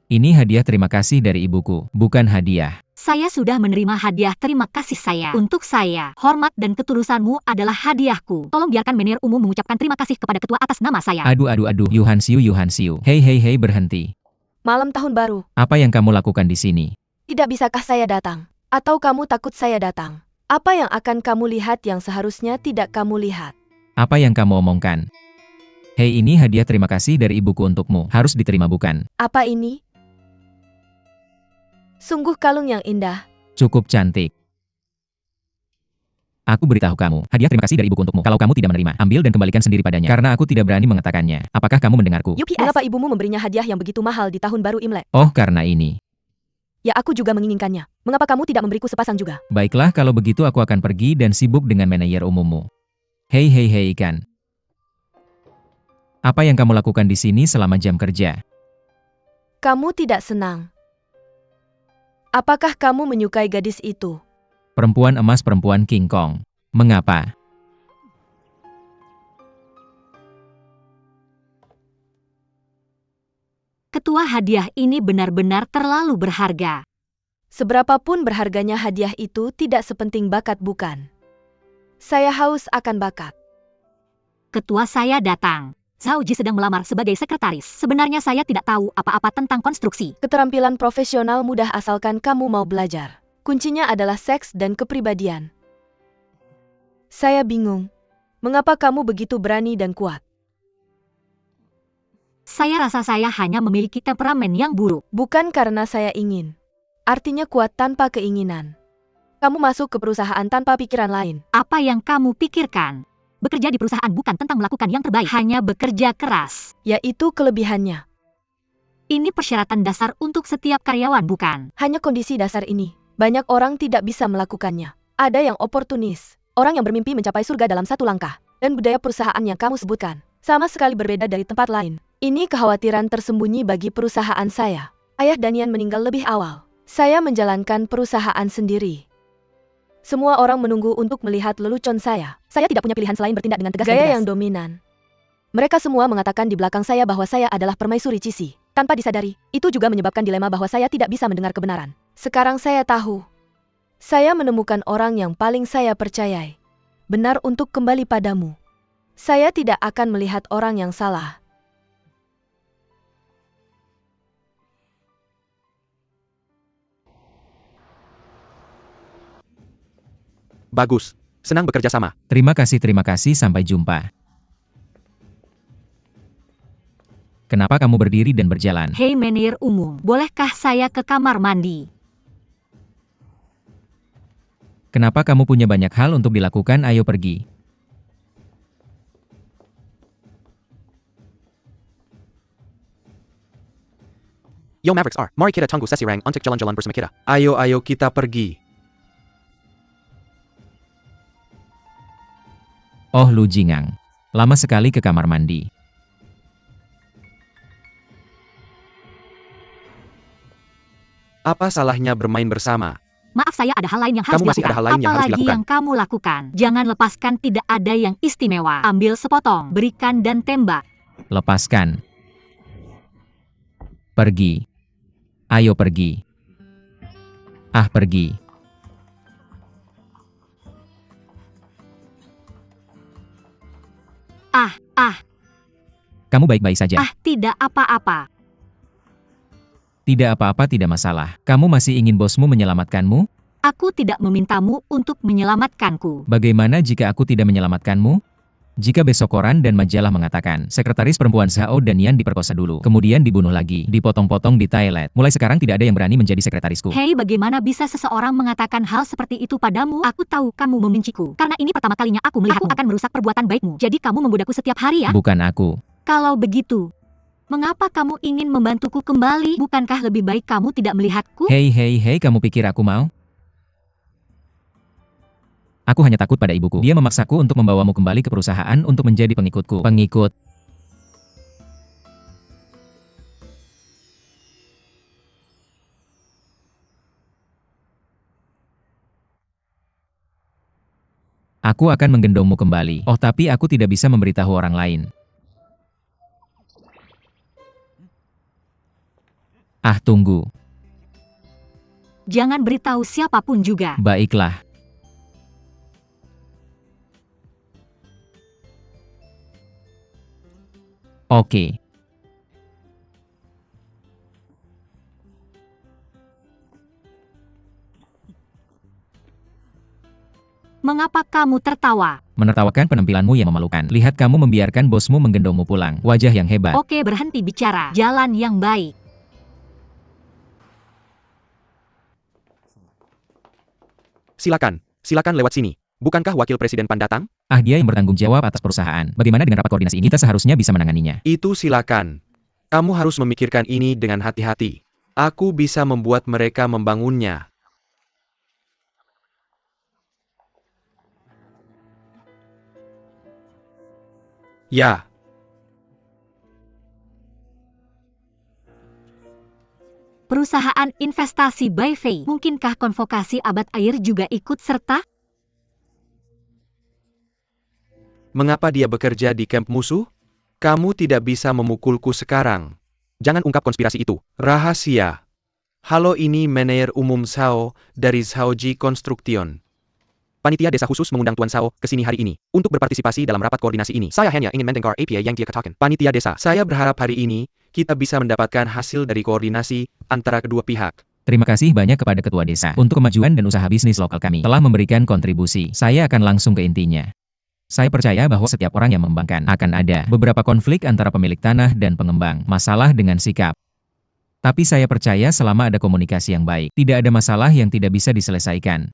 Ini hadiah terima kasih dari ibuku, bukan hadiah. Saya sudah menerima hadiah terima kasih saya. Untuk saya, hormat dan ketulusanmu adalah hadiahku. Tolong biarkan manajer umum mengucapkan terima kasih kepada ketua atas nama saya. Aduh, Yuhan Siu. Hei, berhenti. Malam tahun baru. Apa yang kamu lakukan di sini? Tidak bisakah saya datang? Atau kamu takut saya datang? Apa yang akan kamu lihat yang seharusnya tidak kamu lihat? Apa yang kamu omongkan? Hei, ini hadiah terima kasih dari ibuku untukmu. Harus diterima bukan? Apa ini? Sungguh kalung yang indah. Cukup cantik. Aku beritahu kamu, hadiah terima kasih dari ibuku untukmu. Kalau kamu tidak menerima, ambil dan kembalikan sendiri padanya. Karena aku tidak berani mengatakannya. Apakah kamu mendengarku? UPS. Mengapa ibumu memberinya hadiah yang begitu mahal di tahun baru Imlek? Oh, karena ini. Ya, aku juga menginginkannya. Mengapa kamu tidak memberiku sepasang juga? Baiklah, kalau begitu aku akan pergi dan sibuk dengan manajer umummu. Hei, ikan. Apa yang kamu lakukan di sini selama jam kerja? Kamu tidak senang. Apakah kamu menyukai gadis itu? Perempuan emas, perempuan King Kong. Mengapa? Ketua, hadiah ini benar-benar terlalu berharga. Seberapapun berharganya hadiah itu tidak sepenting bakat, bukan? Saya haus akan bakat. Ketua, saya datang. Zhao Ji sedang melamar sebagai sekretaris. Sebenarnya saya tidak tahu apa-apa tentang konstruksi. Keterampilan profesional mudah asalkan kamu mau belajar. Kuncinya adalah seks dan kepribadian. Saya bingung. Mengapa kamu begitu berani dan kuat? Saya rasa saya hanya memiliki temperamen yang buruk. Bukan karena saya ingin. Artinya kuat tanpa keinginan. Kamu masuk ke perusahaan tanpa pikiran lain. Apa yang kamu pikirkan? Bekerja di perusahaan bukan tentang melakukan yang terbaik, hanya bekerja keras. Yaitu kelebihannya. Ini persyaratan dasar untuk setiap karyawan, bukan? Hanya kondisi dasar ini. Banyak orang tidak bisa melakukannya. Ada yang oportunis. Orang yang bermimpi mencapai surga dalam satu langkah. Dan budaya perusahaan yang kamu sebutkan. Sama sekali berbeda dari tempat lain. Ini kekhawatiran tersembunyi bagi perusahaan saya. Ayah Danian meninggal lebih awal. Saya menjalankan perusahaan sendiri. Semua orang menunggu untuk melihat lelucon saya. Saya tidak punya pilihan selain bertindak dengan tegas dan Gaya tegas. Yang dominan. Mereka semua mengatakan di belakang saya bahwa saya adalah permaisuri Cisi. Tanpa disadari, itu juga menyebabkan dilema bahwa saya tidak bisa mendengar kebenaran. Sekarang saya tahu. Saya menemukan orang yang paling saya percayai. Benar untuk kembali padamu. Saya tidak akan melihat orang yang salah. Bagus. Senang bekerja sama. Terima kasih, sampai jumpa. Kenapa kamu berdiri dan berjalan? Hei manajer umum, bolehkah saya ke kamar mandi? Kenapa kamu punya banyak hal untuk dilakukan? Ayo pergi. Yo Mavericks R, mari kita tunggu sesi rank untuk jalan-jalan bersama kita. Ayo kita pergi. Oh Lu Jingang. Lama sekali ke kamar mandi. Apa salahnya bermain bersama? Maaf, saya ada hal lain yang harus Kamu masih dilakukan. ada hal lain yang harus Apalagi dilakukan. yang kamu lakukan. Jangan lepaskan, tidak ada yang istimewa. Ambil sepotong, berikan dan tembak. Lepaskan. Pergi. Ayo pergi. Ah pergi. Kamu baik-baik saja. Tidak apa-apa. Tidak apa-apa, tidak masalah. Kamu masih ingin bosmu menyelamatkanmu? Aku tidak memintamu untuk menyelamatkanku. Bagaimana jika aku tidak menyelamatkanmu? Jika besok koran dan majalah mengatakan, sekretaris perempuan Zhao dan Yan diperkosa dulu, kemudian dibunuh lagi, dipotong-potong di toilet. Mulai sekarang tidak ada yang berani menjadi sekretarisku. Hei, bagaimana bisa seseorang mengatakan hal seperti itu padamu? Aku tahu kamu membenciku. Karena ini pertama kalinya aku melihatmu. Aku akan merusak perbuatan baikmu. Jadi kamu menggodaku setiap hari ya? Bukan aku. Kalau begitu, mengapa kamu ingin membantuku kembali? Bukankah lebih baik kamu tidak melihatku? Hei, kamu pikir aku mau? Aku hanya takut pada ibuku. Dia memaksaku untuk membawamu kembali ke perusahaan untuk menjadi pengikutku. Pengikut. Aku akan menggendongmu kembali. Oh, tapi aku tidak bisa memberitahu orang lain. Ah, tunggu. Jangan beritahu siapapun juga. Baiklah. Oke. Mengapa kamu tertawa? Menertawakan penampilanmu yang memalukan. Lihat kamu membiarkan bosmu menggendongmu pulang. Wajah yang hebat. Oke, berhenti bicara. Jalan yang baik. Silakan lewat sini. Bukankah Wakil Presiden Pan datang? Ah, dia yang bertanggung jawab atas perusahaan. Bagaimana dengan rapat koordinasi ini? Kita seharusnya bisa menanganinya. Itu silakan. Kamu harus memikirkan ini dengan hati-hati. Aku bisa membuat mereka membangunnya. Ya. Perusahaan investasi by Fei. Mungkinkah konvokasi abad air juga ikut serta? Mengapa dia bekerja di kamp musuh? Kamu tidak bisa memukulku sekarang. Jangan ungkap konspirasi itu. Rahasia. Halo, ini Manajer Umum Zhao dari Zhaoji Construction. Panitia desa khusus mengundang Tuan Zhao ke sini hari ini untuk berpartisipasi dalam rapat koordinasi ini. Saya hanya ingin mendengar APA yang dia katakan. Panitia desa, saya berharap hari ini kita bisa mendapatkan hasil dari koordinasi antara kedua pihak. Terima kasih banyak kepada Ketua Desa untuk kemajuan dan usaha bisnis lokal kami. Telah memberikan kontribusi. Saya akan langsung ke intinya. Saya percaya bahwa setiap orang yang mengembangkan akan ada beberapa konflik antara pemilik tanah dan pengembang, masalah dengan sikap. Tapi saya percaya selama ada komunikasi yang baik, tidak ada masalah yang tidak bisa diselesaikan.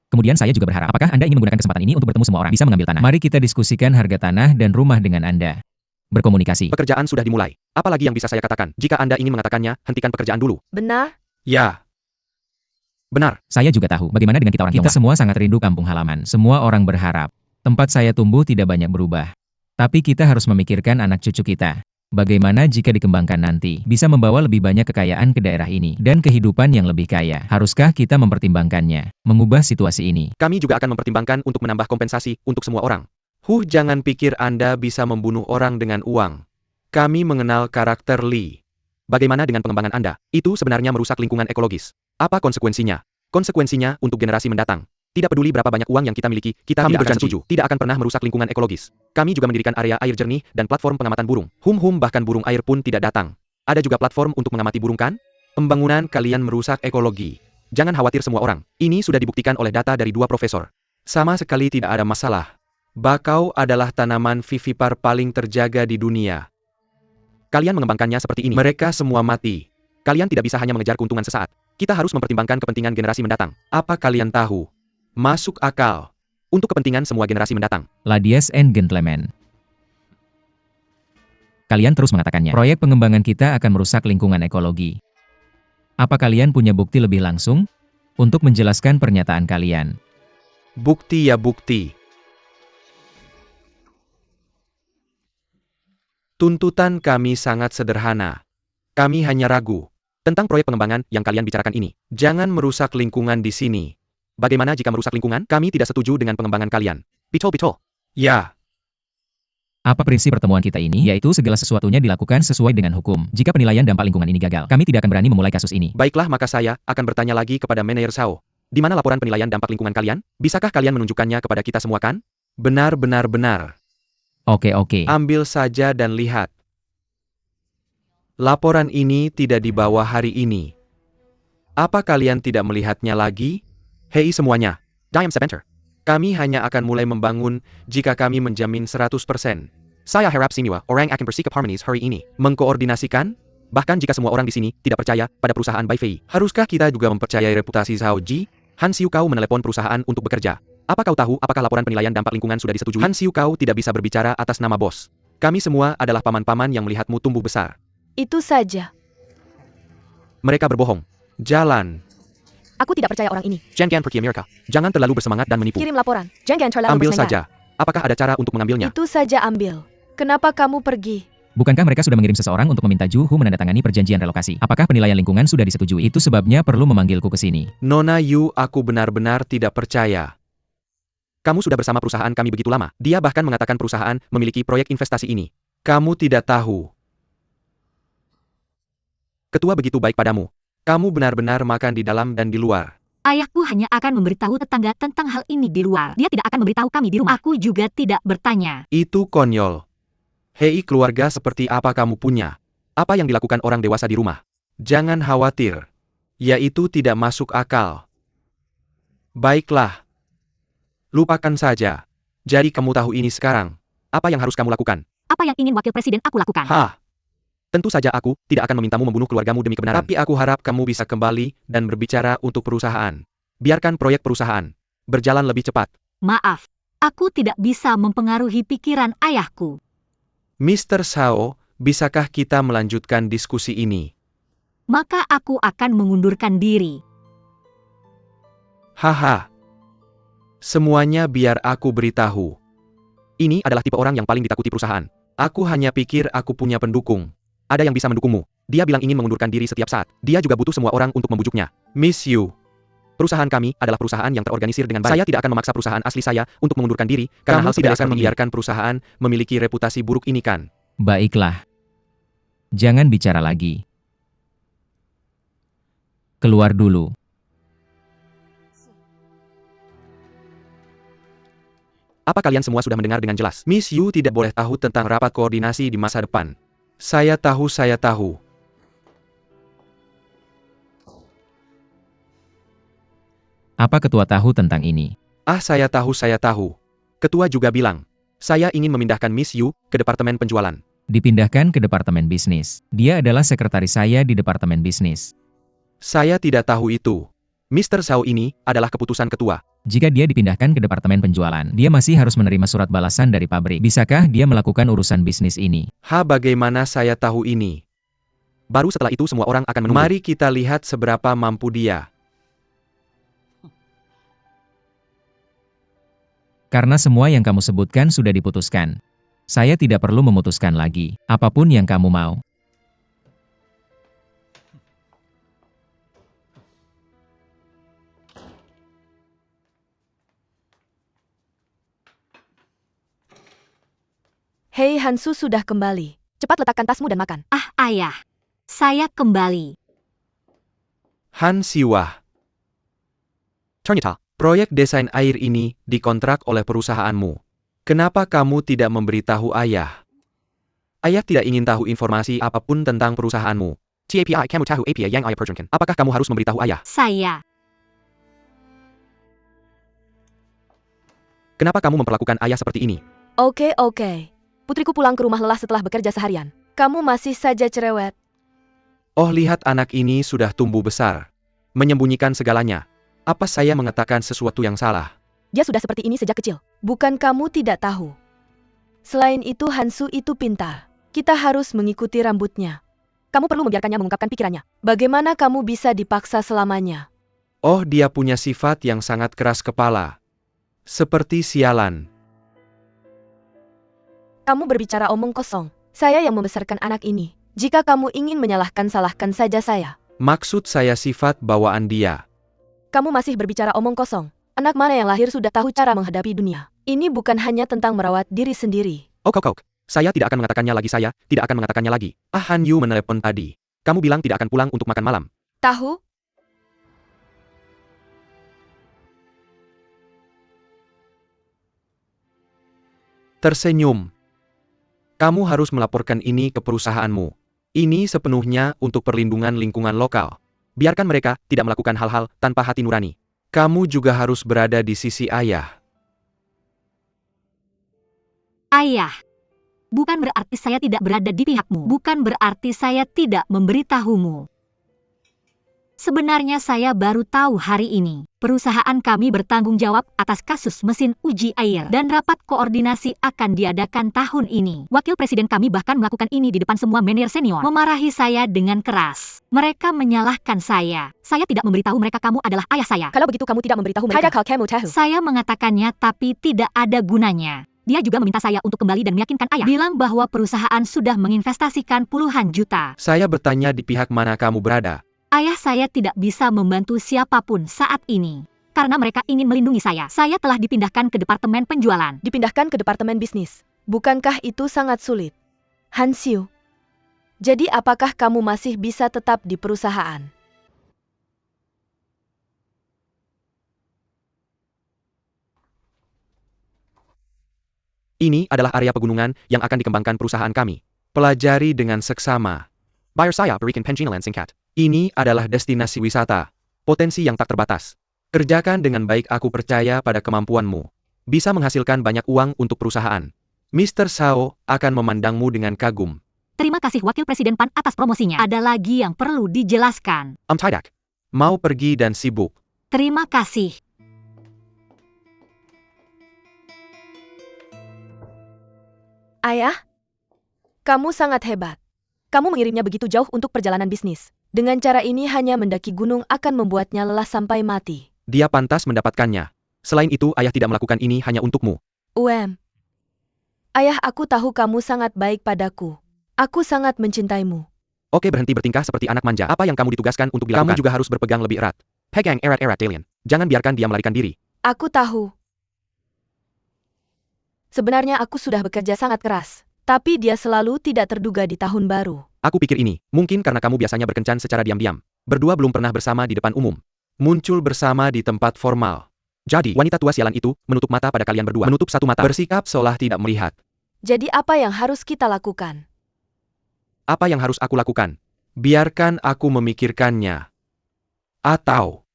Kemudian saya juga berharap, apakah Anda ingin menggunakan kesempatan ini untuk bertemu semua orang bisa mengambil tanah? Mari kita diskusikan harga tanah dan rumah dengan Anda. Berkomunikasi. Pekerjaan sudah dimulai. Apalagi yang bisa saya katakan? Jika Anda ingin mengatakannya, hentikan pekerjaan dulu. Benar? Ya. Benar. Saya juga tahu, bagaimana dengan kita orang Tionghoa? Kita semua sangat rindu kampung halaman. Semua orang berharap. Tempat saya tumbuh tidak banyak berubah. Tapi kita harus memikirkan anak cucu kita. Bagaimana jika dikembangkan nanti, bisa membawa lebih banyak kekayaan ke daerah ini, dan kehidupan yang lebih kaya. Haruskah kita mempertimbangkannya, mengubah situasi ini? Kami juga akan mempertimbangkan untuk menambah kompensasi untuk semua orang. Jangan pikir Anda bisa membunuh orang dengan uang. Kami mengenal karakter Lee. Bagaimana dengan pengembangan Anda? Itu sebenarnya merusak lingkungan ekologis. Apa konsekuensinya? Konsekuensinya untuk generasi mendatang. Tidak peduli berapa banyak uang yang kita miliki, kita tidak akan setuju. Tidak akan pernah merusak lingkungan ekologis. Kami juga mendirikan area air jernih dan platform pengamatan burung. Bahkan burung air pun tidak datang. Ada juga platform untuk mengamati burung kan? Pembangunan kalian merusak ekologi. Jangan khawatir semua orang. Ini sudah dibuktikan oleh data dari 2 profesor. Sama sekali tidak ada masalah. Bakau adalah tanaman vivipar paling terjaga di dunia. Kalian mengembangkannya seperti ini. Mereka semua mati. Kalian tidak bisa hanya mengejar keuntungan sesaat. Kita harus mempertimbangkan kepentingan generasi mendatang. Apa kalian tahu? Masuk akal. Untuk kepentingan semua generasi mendatang. Ladies and gentlemen. Kalian terus mengatakannya. Proyek pengembangan kita akan merusak lingkungan ekologi. Apa kalian punya bukti lebih langsung? Untuk menjelaskan pernyataan kalian. Bukti ya bukti. Tuntutan kami sangat sederhana. Kami hanya ragu tentang proyek pengembangan yang kalian bicarakan ini. Jangan merusak lingkungan di sini. Bagaimana jika merusak lingkungan? Kami tidak setuju dengan pengembangan kalian. Betul. Ya. Apa prinsip pertemuan kita ini? Yaitu segala sesuatunya dilakukan sesuai dengan hukum. Jika penilaian dampak lingkungan ini gagal, kami tidak akan berani memulai kasus ini. Baiklah, maka saya akan bertanya lagi kepada Manajer Sao. Di mana laporan penilaian dampak lingkungan kalian? Bisakah kalian menunjukkannya kepada kita semua kan? Benar. Oke. Ambil saja dan lihat. Laporan ini tidak dibawa hari ini. Apa kalian tidak melihatnya lagi? Hei semuanya, Diam Sebentar. Kami hanya akan mulai membangun jika kami menjamin 100%. Saya harap semua orang akan bersikap harmonis hari ini. Mengkoordinasikan? Bahkan jika semua orang di sini tidak percaya pada perusahaan Baifei. Haruskah kita juga mempercayai reputasi Zhao Ji? Han Xiu Kau menelepon perusahaan untuk bekerja. Apa kau tahu apakah laporan penilaian dampak lingkungan sudah disetujui? Han Xiu Kau tidak bisa berbicara atas nama bos. Kami semua adalah paman-paman yang melihatmu tumbuh besar. Itu saja. Mereka berbohong. Jalan. Aku tidak percaya orang ini. Jangan pergi Amerika. Jangan terlalu bersemangat dan menipu. Kirim laporan. Jangan terlalu Ambil bersenggak. saja. Apakah ada cara untuk mengambilnya? Itu saja ambil. Kenapa kamu pergi? Bukankah mereka sudah mengirim seseorang untuk meminta Ju Hu menandatangani perjanjian relokasi? Apakah penilaian lingkungan sudah disetujui? Itu sebabnya perlu memanggilku ke sini. Nona Yu, aku benar-benar tidak percaya. Kamu sudah bersama perusahaan kami begitu lama. Dia bahkan mengatakan perusahaan memiliki proyek investasi ini. Kamu tidak tahu. Ketua begitu baik padamu. Kamu benar-benar makan di dalam dan di luar. Ayahku hanya akan memberitahu tetangga tentang hal ini di luar. Dia tidak akan memberitahu kami di rumah. Aku juga tidak bertanya. Itu konyol. Hei, keluarga seperti apa kamu punya? Apa yang dilakukan orang dewasa di rumah? Jangan khawatir. Yaitu tidak masuk akal. Baiklah. Lupakan saja. Jadi kamu tahu ini sekarang. Apa yang harus kamu lakukan? Apa yang ingin wakil presiden aku lakukan? Tentu saja aku tidak akan memintamu membunuh keluargamu demi kebenaran. Tapi aku harap kamu bisa kembali dan berbicara untuk perusahaan. Biarkan proyek perusahaan berjalan lebih cepat. Maaf, aku tidak bisa mempengaruhi pikiran ayahku. Mr. Sao, bisakah kita melanjutkan diskusi ini? Maka aku akan mengundurkan diri. Haha. Semuanya biar aku beritahu. Ini adalah tipe orang yang paling ditakuti perusahaan. Aku hanya pikir aku punya pendukung. Ada yang bisa mendukungmu. Dia bilang ingin mengundurkan diri setiap saat. Dia juga butuh semua orang untuk membujuknya. Miss Yu. Perusahaan kami adalah perusahaan yang terorganisir dengan baik. Saya tidak akan memaksa perusahaan asli saya untuk mengundurkan diri, karena hal tidak akan membiarkan perusahaan memiliki reputasi buruk ini kan. Baiklah. Jangan bicara lagi. Keluar dulu. Apa kalian semua sudah mendengar dengan jelas? Miss Yu tidak boleh tahu tentang rapat koordinasi di masa depan. Saya tahu. Apa ketua tahu tentang ini? Saya tahu. Ketua juga bilang, saya ingin memindahkan Miss Yu ke departemen penjualan. Dipindahkan ke departemen bisnis. Dia adalah sekretaris saya di departemen bisnis. Saya tidak tahu itu. Mr. Sao ini adalah keputusan ketua. Jika dia dipindahkan ke departemen penjualan, dia masih harus menerima surat balasan dari pabrik. Bisakah dia melakukan urusan bisnis ini? Bagaimana saya tahu ini? Baru setelah itu semua orang akan menunggu. Mari kita lihat seberapa mampu dia. Karena semua yang kamu sebutkan sudah diputuskan. Saya tidak perlu memutuskan lagi. Apapun yang kamu mau. Hei, Hansu sudah kembali. Cepat letakkan tasmu dan makan. Ayah. Saya kembali. Han Siwah. Ternyata, proyek desain air ini dikontrak oleh perusahaanmu. Kenapa kamu tidak memberitahu ayah? Ayah tidak ingin tahu informasi apapun tentang perusahaanmu. TAPI kamu tahu API yang ayah perjuangkan. Apakah kamu harus memberitahu ayah? Saya. Kenapa kamu memperlakukan ayah seperti ini? Oke. Putriku pulang ke rumah lelah setelah bekerja seharian. Kamu masih saja cerewet. Oh, lihat anak ini sudah tumbuh besar. Menyembunyikan segalanya. Apa saya mengatakan sesuatu yang salah? Dia sudah seperti ini sejak kecil. Bukan kamu tidak tahu. Selain itu Hansu itu pintar. Kita harus mengikuti rambutnya. Kamu perlu membiarkannya mengungkapkan pikirannya. Bagaimana kamu bisa dipaksa selamanya? Oh, dia punya sifat yang sangat keras kepala. Seperti sialan. Kamu berbicara omong kosong. Saya yang membesarkan anak ini. Jika kamu ingin menyalahkan, salahkan saja saya. Maksud saya sifat bawaan dia. Kamu masih berbicara omong kosong. Anak mana yang lahir sudah tahu cara menghadapi dunia. Ini bukan hanya tentang merawat diri sendiri. Ok. Saya tidak akan mengatakannya lagi, saya tidak akan mengatakannya lagi. Han Yu menelepon tadi. Kamu bilang tidak akan pulang untuk makan malam. Tahu? Tersenyum. Kamu harus melaporkan ini ke perusahaanmu. Ini sepenuhnya untuk perlindungan lingkungan lokal. Biarkan mereka tidak melakukan hal-hal tanpa hati nurani. Kamu juga harus berada di sisi ayah. Ayah. Bukan berarti saya tidak berada di pihakmu. Bukan berarti saya tidak memberitahumu. Sebenarnya saya baru tahu hari ini. Perusahaan kami bertanggung jawab atas kasus mesin uji air. Dan rapat koordinasi akan diadakan tahun ini. Wakil presiden kami bahkan melakukan ini di depan semua manajer senior. Memarahi saya dengan keras. Mereka menyalahkan saya. Saya tidak memberitahu mereka kamu adalah ayah saya. Kalau begitu kamu tidak memberitahu mereka. Saya mengatakannya tapi tidak ada gunanya. Dia juga meminta saya untuk kembali dan meyakinkan ayah. Bilang bahwa perusahaan sudah menginvestasikan puluhan juta. Saya bertanya di pihak mana kamu berada. Ayah saya tidak bisa membantu siapapun saat ini. Karena mereka ingin melindungi saya. Saya telah dipindahkan ke departemen penjualan. Dipindahkan ke departemen bisnis. Bukankah itu sangat sulit? Hansu. Jadi apakah kamu masih bisa tetap di perusahaan? Ini adalah area pegunungan yang akan dikembangkan perusahaan kami. Pelajari dengan seksama. Bayar saya berikan pensiunan singkat. Ini adalah destinasi wisata. Potensi yang tak terbatas. Kerjakan dengan baik, aku percaya pada kemampuanmu. Bisa menghasilkan banyak uang untuk perusahaan. Mr. Sao akan memandangmu dengan kagum. Terima kasih Wakil Presiden Pan atas promosinya. Ada lagi yang perlu dijelaskan. Tidak. Mau pergi dan sibuk. Terima kasih. Ayah, kamu sangat hebat. Kamu mengirimnya begitu jauh untuk perjalanan bisnis. Dengan cara ini hanya mendaki gunung akan membuatnya lelah sampai mati. Dia pantas mendapatkannya. Selain itu, ayah tidak melakukan ini hanya untukmu. Ayah, aku tahu kamu sangat baik padaku. Aku sangat mencintaimu. Oke, berhenti bertingkah seperti anak manja. Apa yang kamu ditugaskan untuk dilakukan? Kamu juga harus berpegang lebih erat. Pegang erat-erat, Dalian. Jangan biarkan dia melarikan diri. Aku tahu. Sebenarnya aku sudah bekerja sangat keras. Tapi dia selalu tidak terduga di tahun baru. Aku pikir ini, mungkin karena kamu biasanya berkencan secara diam-diam. Berdua belum pernah bersama di depan umum. Muncul bersama di tempat formal. Jadi, wanita tua sialan itu menutup mata pada kalian berdua. Menutup satu mata. Bersikap seolah tidak melihat. Jadi apa yang harus kita lakukan? Apa yang harus aku lakukan? Biarkan aku memikirkannya. Atau,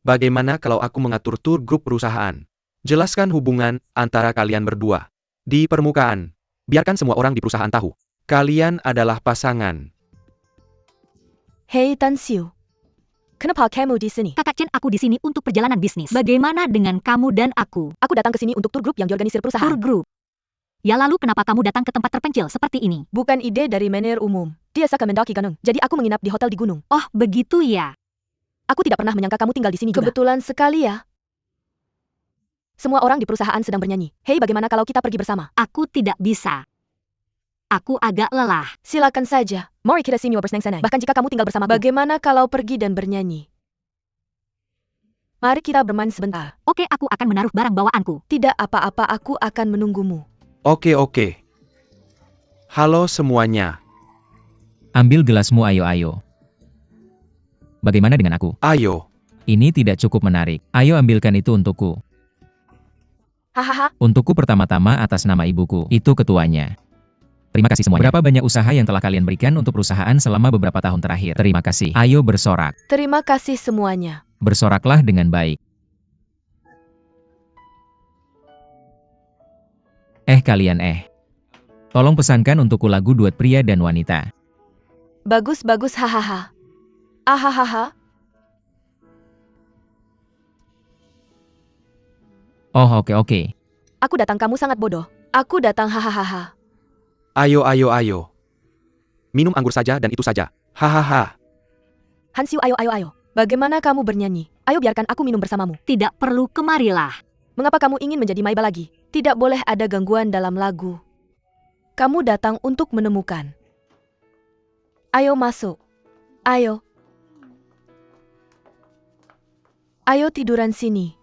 bagaimana kalau aku mengatur tur grup perusahaan? Jelaskan hubungan antara kalian berdua. Di permukaan, biarkan semua orang di perusahaan tahu. Kalian adalah pasangan. Hei Tansiu. Kenapa kamu di sini? Kakak Chen, aku di sini untuk perjalanan bisnis. Bagaimana dengan kamu dan aku? Aku datang ke sini untuk tur grup yang diorganisir perusahaan. Tur grup. Ya lalu kenapa kamu datang ke tempat terpencil seperti ini? Bukan ide dari manajer umum. Dia suka mendaki gunung. Jadi aku menginap di hotel di gunung. Oh, begitu ya. Aku tidak pernah menyangka kamu tinggal di sini juga. Kebetulan sekali ya. Semua orang di perusahaan sedang bernyanyi. Hei, bagaimana kalau kita pergi bersama? Aku tidak bisa. Aku agak lelah. Silakan saja. Mari kita sini bersama. Bahkan jika kamu tinggal bersama, bagaimana kalau pergi dan bernyanyi? Mari kita bermain sebentar. Oke, aku akan menaruh barang bawaanku. Tidak apa-apa, aku akan menunggumu. Oke. Halo semuanya. Ambil gelasmu, ayo. Bagaimana dengan aku? Ayo. Ini tidak cukup menarik. Ayo ambilkan itu untukku. Hahaha. Untukku pertama-tama atas nama ibuku. Itu ketuanya. Terima kasih semuanya. Berapa banyak usaha yang telah kalian berikan untuk perusahaan selama beberapa tahun terakhir. Terima kasih. Ayo bersorak. Terima kasih semuanya. Bersoraklah dengan baik. Kalian tolong pesankan untukku lagu duet pria dan wanita. Bagus, hahaha. Ahahaha. Oh, oke. Aku datang, kamu sangat bodoh. Aku datang, hahaha. Ayo. Minum anggur saja dan itu saja. Hahaha. Hansiu, ayo. Bagaimana kamu bernyanyi? Ayo biarkan aku minum bersamamu. Tidak perlu, kemarilah. Mengapa kamu ingin menjadi Maiba lagi? Tidak boleh ada gangguan dalam lagu. Kamu datang untuk menemukan. Ayo masuk. Ayo. Ayo tiduran sini.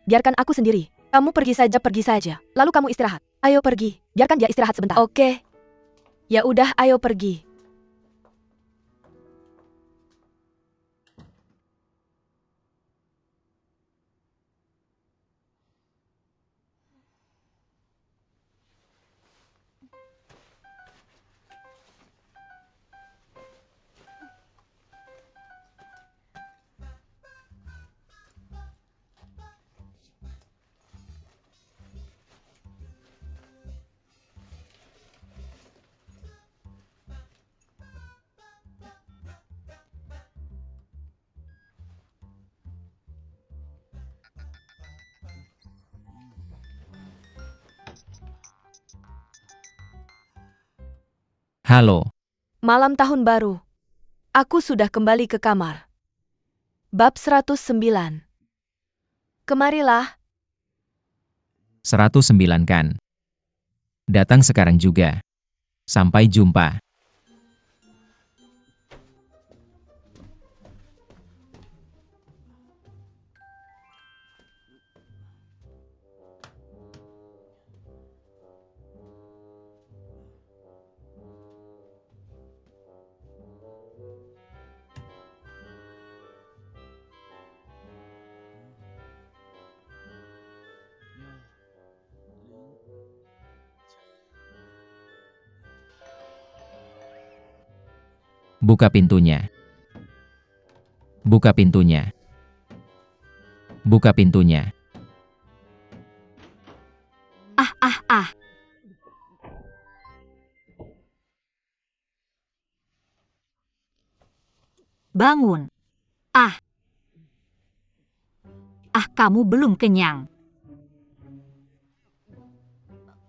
Biarkan aku sendiri. Kamu pergi saja. Lalu kamu istirahat. Ayo pergi. Biarkan dia istirahat sebentar. Oke. Ya udah, ayo pergi. Halo. Malam tahun baru. Aku sudah kembali ke kamar. Bab 109. Kemarilah. 109 kan. Datang sekarang juga. Sampai jumpa. Buka pintunya. Buka pintunya. Buka pintunya. Ah. Bangun. Kamu belum kenyang.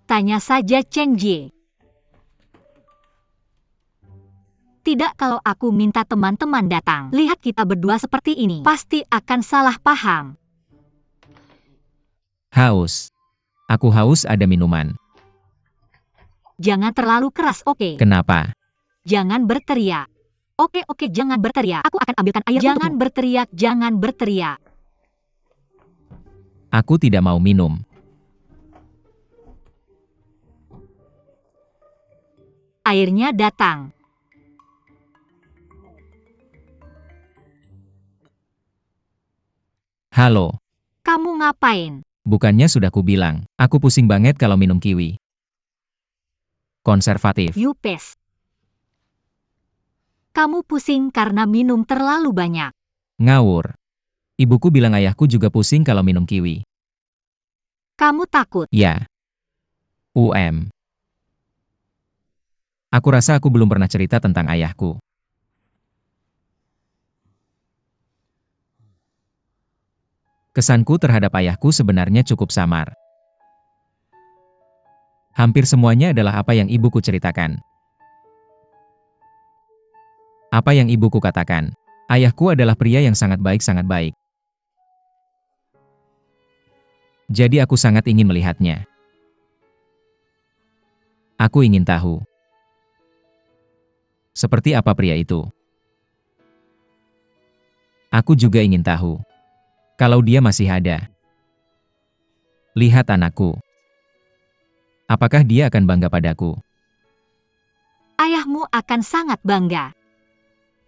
Tanya saja Cheng Jie. Tidak, kalau aku minta teman-teman datang. Lihat kita berdua seperti ini. Pasti akan salah paham. Haus. Aku haus, ada minuman. Jangan terlalu keras, oke? Kenapa? Jangan berteriak. Oke, jangan berteriak. Aku akan ambilkan air untukmu. Jangan berteriak. Aku tidak mau minum. Airnya datang. Halo. Kamu ngapain? Bukannya sudah kubilang, aku pusing banget kalau minum kiwi. Konservatif. Yupes. Kamu pusing karena minum terlalu banyak. Ngawur. Ibuku bilang ayahku juga pusing kalau minum kiwi. Kamu takut. Ya. Aku rasa aku belum pernah cerita tentang ayahku. Kesanku terhadap ayahku sebenarnya cukup samar. Hampir semuanya adalah apa yang ibuku ceritakan. Apa yang ibuku katakan. Ayahku adalah pria yang sangat baik. Jadi aku sangat ingin melihatnya. Aku ingin tahu. Seperti apa pria itu? Aku juga ingin tahu. Kalau dia masih ada. Lihat anakku. Apakah dia akan bangga padaku? Ayahmu akan sangat bangga.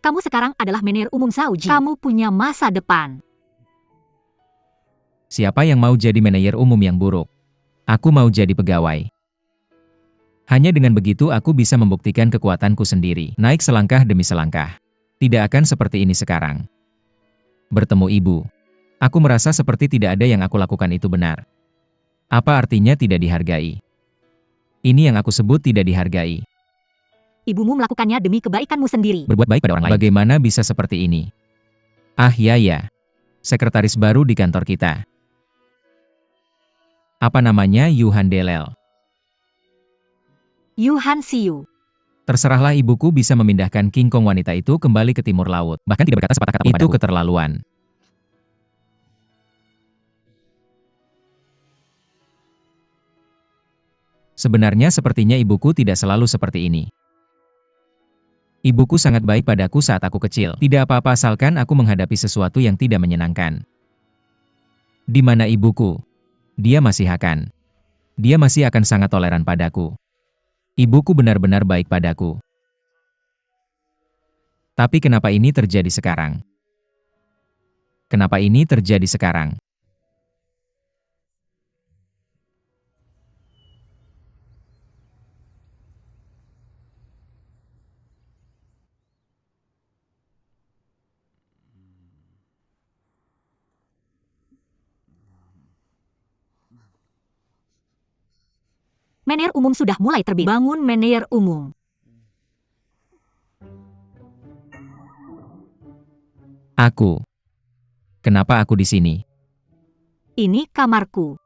Kamu sekarang adalah manajer umum Sauji. Kamu punya masa depan. Siapa yang mau jadi manajer umum yang buruk? Aku mau jadi pegawai. Hanya dengan begitu aku bisa membuktikan kekuatanku sendiri. Naik selangkah demi selangkah. Tidak akan seperti ini sekarang. Bertemu ibu. Aku merasa seperti tidak ada yang aku lakukan itu benar. Apa artinya tidak dihargai? Ini yang aku sebut tidak dihargai. Ibumu melakukannya demi kebaikanmu sendiri. Berbuat baik pada orang lain. Bagaimana bisa seperti ini? Ah ya. Sekretaris baru di kantor kita. Apa namanya? Yuhan Delel. Yuhan Siu. Terserahlah, ibuku bisa memindahkan King Kong wanita itu kembali ke timur laut. Bahkan tidak berkata sepatah kata pun padaku. Itu keterlaluan. Sebenarnya sepertinya ibuku tidak selalu seperti ini. Ibuku sangat baik padaku saat aku kecil. Tidak apa-apa asalkan aku menghadapi sesuatu yang tidak menyenangkan. Di mana ibuku? Dia masih akan sangat toleran padaku. Ibuku benar-benar baik padaku. Tapi kenapa ini terjadi sekarang? Kenapa ini terjadi sekarang? Manajer umum sudah mulai terbit. Bangun manajer umum. Kenapa aku di sini? Ini kamarku.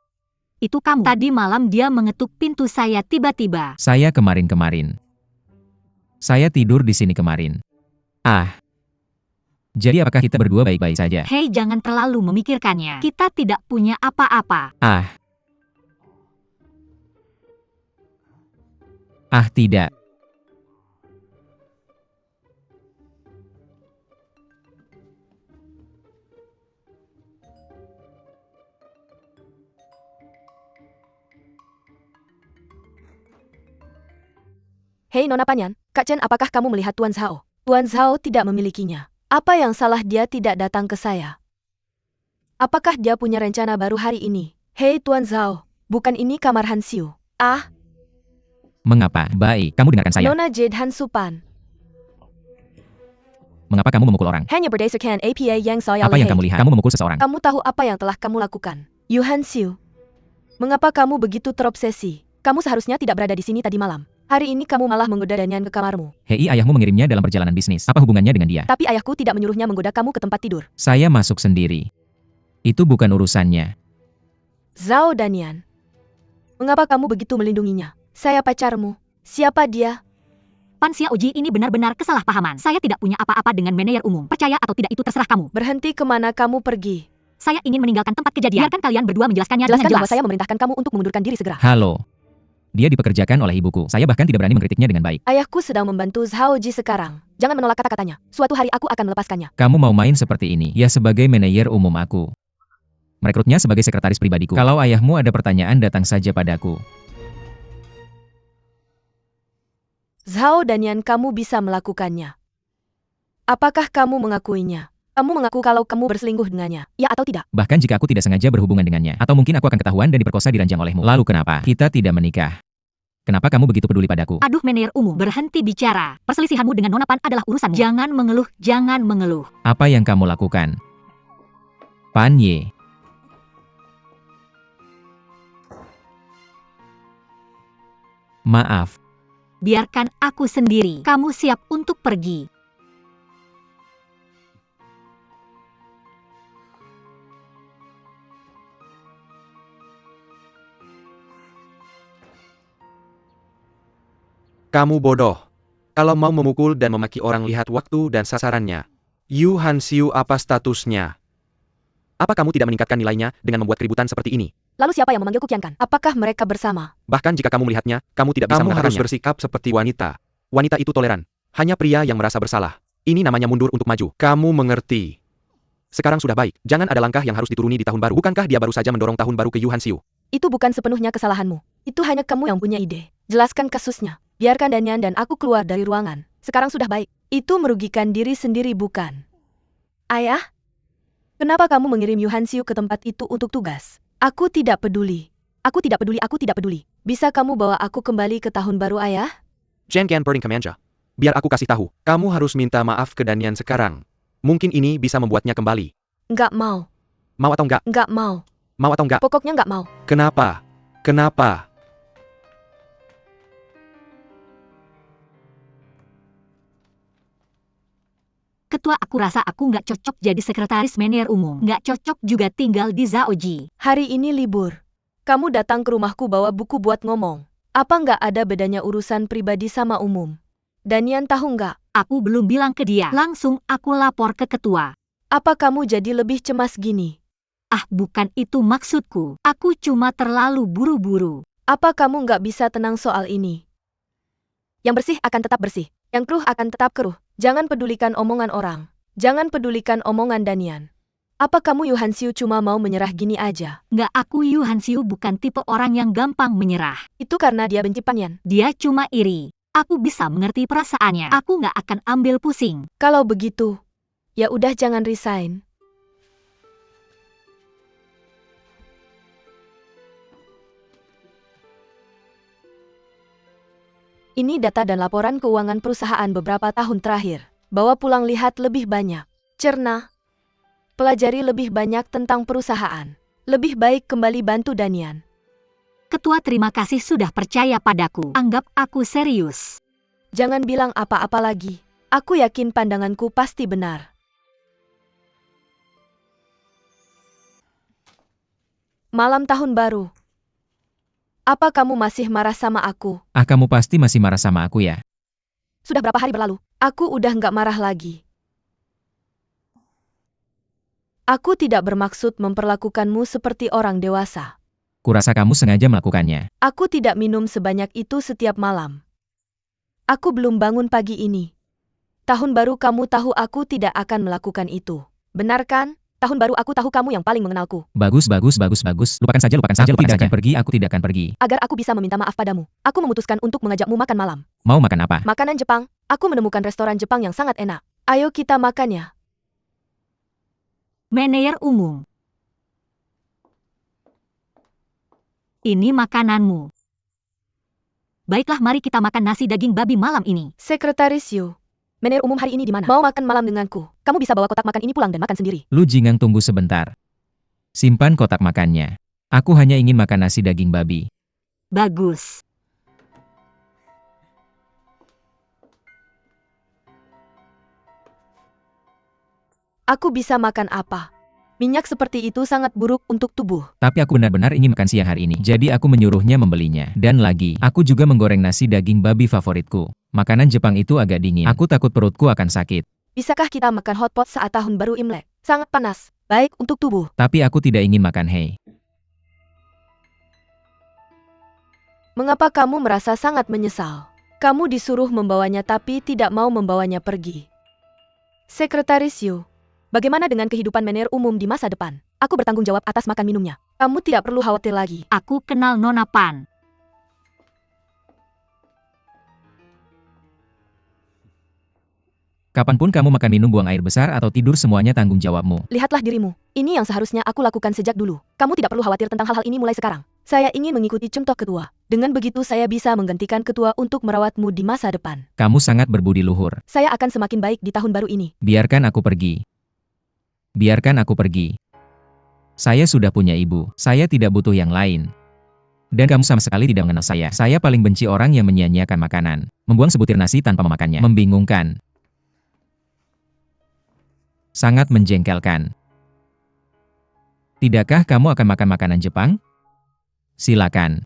Itu kamu. Tadi malam dia mengetuk pintu saya tiba-tiba. Saya kemarin. Saya tidur di sini kemarin. Jadi apakah kita berdua baik-baik saja? Hei, jangan terlalu memikirkannya. Kita tidak punya apa-apa. Tidak. Hei Nona Panyan, Kak Chen, apakah kamu melihat Tuan Zhao? Tuan Zhao tidak memilikinya. Apa yang salah dia tidak datang ke saya? Apakah dia punya rencana baru hari ini? Hei Tuan Zhao, bukan ini kamar Han Siu. Mengapa? Baik, kamu dengarkan saya. Nona Jade Han Supan. Mengapa kamu memukul orang? Hanya berdasarkan APA yang saya Apa yang lihat. kamu lihat? Kamu memukul seseorang. Kamu tahu apa yang telah kamu lakukan? Yuhan Siu. Mengapa kamu begitu terobsesi? Kamu seharusnya tidak berada di sini tadi malam. Hari ini kamu malah menggoda Danyan ke kamarmu. Hei, ayahmu mengirimnya dalam perjalanan bisnis. Apa hubungannya dengan dia? Tapi ayahku tidak menyuruhnya menggoda kamu ke tempat tidur. Saya masuk sendiri. Itu bukan urusannya. Zhao Danyan. Mengapa kamu begitu melindunginya? Saya pacarmu. Siapa dia? Pan Xiaoji, ini benar-benar kesalahpahaman. Saya tidak punya apa-apa dengan manajer umum. Percaya atau tidak itu terserah kamu. Berhenti, kemana kamu pergi? Saya ingin meninggalkan tempat kejadian. Biarkan kalian berdua menjelaskannya Jelaskan dengan bahwa jelas. saya memerintahkan kamu untuk mengundurkan diri segera. Halo. Dia dipekerjakan oleh ibuku. Saya bahkan tidak berani mengkritiknya dengan baik. Ayahku sedang membantu Zhao Ji sekarang. Jangan menolak kata-katanya. Suatu hari aku akan melepaskannya. Kamu mau main seperti ini? Ya, sebagai manajer umum aku. Merekrutnya sebagai sekretaris pribadiku. Kalau ayahmu ada pertanyaan, datang saja padaku. Zhao Danyan, kamu bisa melakukannya. Apakah kamu mengakuinya? Kamu mengaku kalau kamu berselingkuh dengannya, ya atau tidak? Bahkan jika aku tidak sengaja berhubungan dengannya. Atau mungkin aku akan ketahuan dan diperkosa diranjang olehmu. Lalu kenapa kita tidak menikah? Kenapa kamu begitu peduli padaku? Aduh manajer umum, berhenti bicara. Perselisihanmu dengan Nona Pan adalah urusanmu. Jangan mengeluh, jangan mengeluh. Apa yang kamu lakukan? Pan Ye. Maaf. Biarkan aku sendiri. Kamu siap untuk pergi. Kamu bodoh. Kalau mau memukul dan memaki orang, lihat waktu dan sasarannya. Yu Han Siu, apa statusnya? Apa kamu tidak meningkatkan nilainya dengan membuat keributan seperti ini? Lalu siapa yang memanggilku Qian Kan? Apakah mereka bersama? Bahkan jika kamu melihatnya, kamu tidak bisa mengatakannya. Kamu harus bersikap seperti wanita. Wanita itu toleran. Hanya pria yang merasa bersalah. Ini namanya mundur untuk maju. Kamu mengerti. Sekarang sudah baik. Jangan ada langkah yang harus dituruni di tahun baru. Bukankah dia baru saja mendorong tahun baru ke Yu Han Siu? Itu bukan sepenuhnya kesalahanmu. Itu hanya kamu yang punya ide. Jelaskan kasusnya. Biarkan Danyan dan aku keluar dari ruangan. Sekarang sudah baik. Itu merugikan diri sendiri, bukan? Ayah? Kenapa kamu mengirim Yu Han Siu ke tempat itu untuk tugas? Aku tidak peduli. Aku tidak peduli, aku tidak peduli. Bisa kamu bawa aku kembali ke tahun baru, Ayah? Jen Qian Perding Kemanja. Biar aku kasih tahu. Kamu harus minta maaf ke Danyan sekarang. Mungkin ini bisa membuatnya kembali. Nggak mau. Mau atau enggak? Nggak mau. Mau atau enggak? Pokoknya nggak mau. Kenapa? Kenapa? Ketua, aku rasa aku nggak cocok jadi sekretaris manajer umum. Nggak cocok juga tinggal di Zaoji. Hari ini libur. Kamu datang ke rumahku bawa buku buat ngomong. Apa nggak ada bedanya urusan pribadi sama umum? Danian tahu nggak? Aku belum bilang ke dia. Langsung aku lapor ke ketua. Apa kamu jadi lebih cemas gini? Ah, bukan itu maksudku. Aku cuma terlalu buru-buru. Apa kamu nggak bisa tenang soal ini? Yang bersih akan tetap bersih. Yang keruh akan tetap keruh. Jangan pedulikan omongan orang. Jangan pedulikan omongan Danian. Apa kamu Yu Hansiu cuma mau menyerah gini aja? Nggak, aku Yu Hansiu bukan tipe orang yang gampang menyerah. Itu karena dia benci Pan. Dia cuma iri. Aku bisa mengerti perasaannya. Aku nggak akan ambil pusing. Kalau begitu, ya udah jangan resign. Ini data dan laporan keuangan perusahaan beberapa tahun terakhir. Bawa pulang lihat lebih banyak. Cerna. Pelajari lebih banyak tentang perusahaan. Lebih baik kembali bantu Danian. Ketua, terima kasih sudah percaya padaku. Anggap aku serius. Jangan bilang apa-apa lagi. Aku yakin pandanganku pasti benar. Malam tahun baru. Apa kamu masih marah sama aku? Ah, kamu pasti masih marah sama aku ya? Sudah berapa hari berlalu? Aku udah nggak marah lagi. Aku tidak bermaksud memperlakukanmu seperti orang dewasa. Kurasa kamu sengaja melakukannya. Aku tidak minum sebanyak itu setiap malam. Aku belum bangun pagi ini. Tahun baru kamu tahu aku tidak akan melakukan itu. Benar kan? Tahun baru aku tahu kamu yang paling mengenalku. Bagus. Lupakan saja. Aku tidak akan pergi, aku tidak akan pergi. Agar aku bisa meminta maaf padamu, aku memutuskan untuk mengajakmu makan malam. Mau makan apa? Makanan Jepang. Aku menemukan restoran Jepang yang sangat enak. Ayo kita makan ya. Manajer umum. Ini makananmu. Baiklah, mari kita makan nasi daging babi malam ini. Sekretaris Yu. Manajer umum hari ini di mana? Mau makan malam denganku. Kamu bisa bawa kotak makan ini pulang dan makan sendiri. Lu Jingang, tunggu sebentar. Simpan kotak makannya. Aku hanya ingin makan nasi daging babi. Bagus. Aku bisa makan apa? Minyak seperti itu sangat buruk untuk tubuh. Tapi aku benar-benar ingin makan siang hari ini. Jadi aku menyuruhnya membelinya. Dan lagi, aku juga menggoreng nasi daging babi favoritku. Makanan Jepang itu agak dingin. Aku takut perutku akan sakit. Bisakah kita makan hotpot saat tahun baru Imlek? Sangat panas. Baik untuk tubuh. Tapi aku tidak ingin makan hei. Mengapa kamu merasa sangat menyesal? Kamu disuruh membawanya tapi tidak mau membawanya pergi. Sekretaris Yu. Bagaimana dengan kehidupan manajer umum di masa depan? Aku bertanggung jawab atas makan minumnya. Kamu tidak perlu khawatir lagi. Aku kenal Nona Pan. Kapanpun kamu makan, minum, buang air besar atau tidur, semuanya tanggung jawabmu. Lihatlah dirimu. Ini yang seharusnya aku lakukan sejak dulu. Kamu tidak perlu khawatir tentang hal-hal ini mulai sekarang. Saya ingin mengikuti contoh ketua. Dengan begitu saya bisa menggantikan ketua untuk merawatmu di masa depan. Kamu sangat berbudi luhur. Saya akan semakin baik di tahun baru ini. Biarkan aku pergi. Biarkan aku pergi. Saya sudah punya ibu. Saya tidak butuh yang lain. Dan kamu sama sekali tidak mengenal saya. Saya paling benci orang yang menyia-nyiakan makanan. Membuang sebutir nasi tanpa memakannya. Membingungkan. Sangat menjengkelkan. Tidakkah kamu akan makan makanan Jepang? Silakan.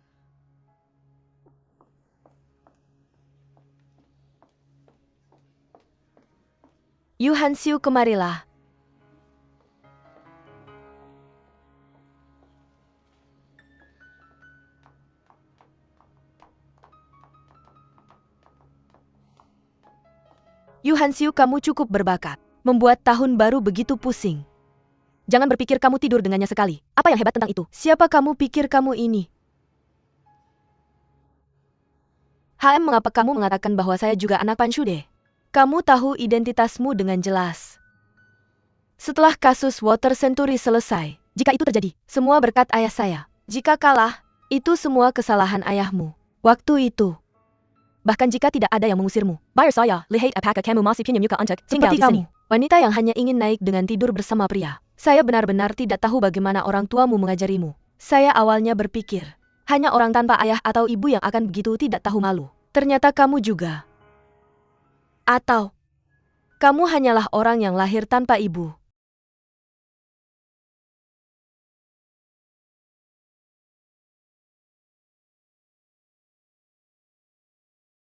Yu Hansiu, kemarilah. Yu Hansiu, kamu cukup berbakat. Membuat tahun baru begitu pusing. Jangan berpikir kamu tidur dengannya sekali. Apa yang hebat tentang itu? Siapa kamu pikir kamu ini? Mengapa kamu mengatakan bahwa saya juga anak Pan Shude? Kamu tahu identitasmu dengan jelas. Setelah kasus Water Century selesai, jika itu terjadi, semua berkat ayah saya. Jika kalah, itu semua kesalahan ayahmu. Waktu itu. Bahkan jika tidak ada yang mengusirmu. Bayar saya, lihat apakah kamu masih punya muka untuk tinggal di sini. Wanita yang hanya ingin naik dengan tidur bersama pria. Saya benar-benar tidak tahu bagaimana orang tuamu mengajarimu. Saya awalnya berpikir, hanya orang tanpa ayah atau ibu yang akan begitu tidak tahu malu. Ternyata kamu juga. Atau, Kamu hanyalah orang yang lahir tanpa ibu.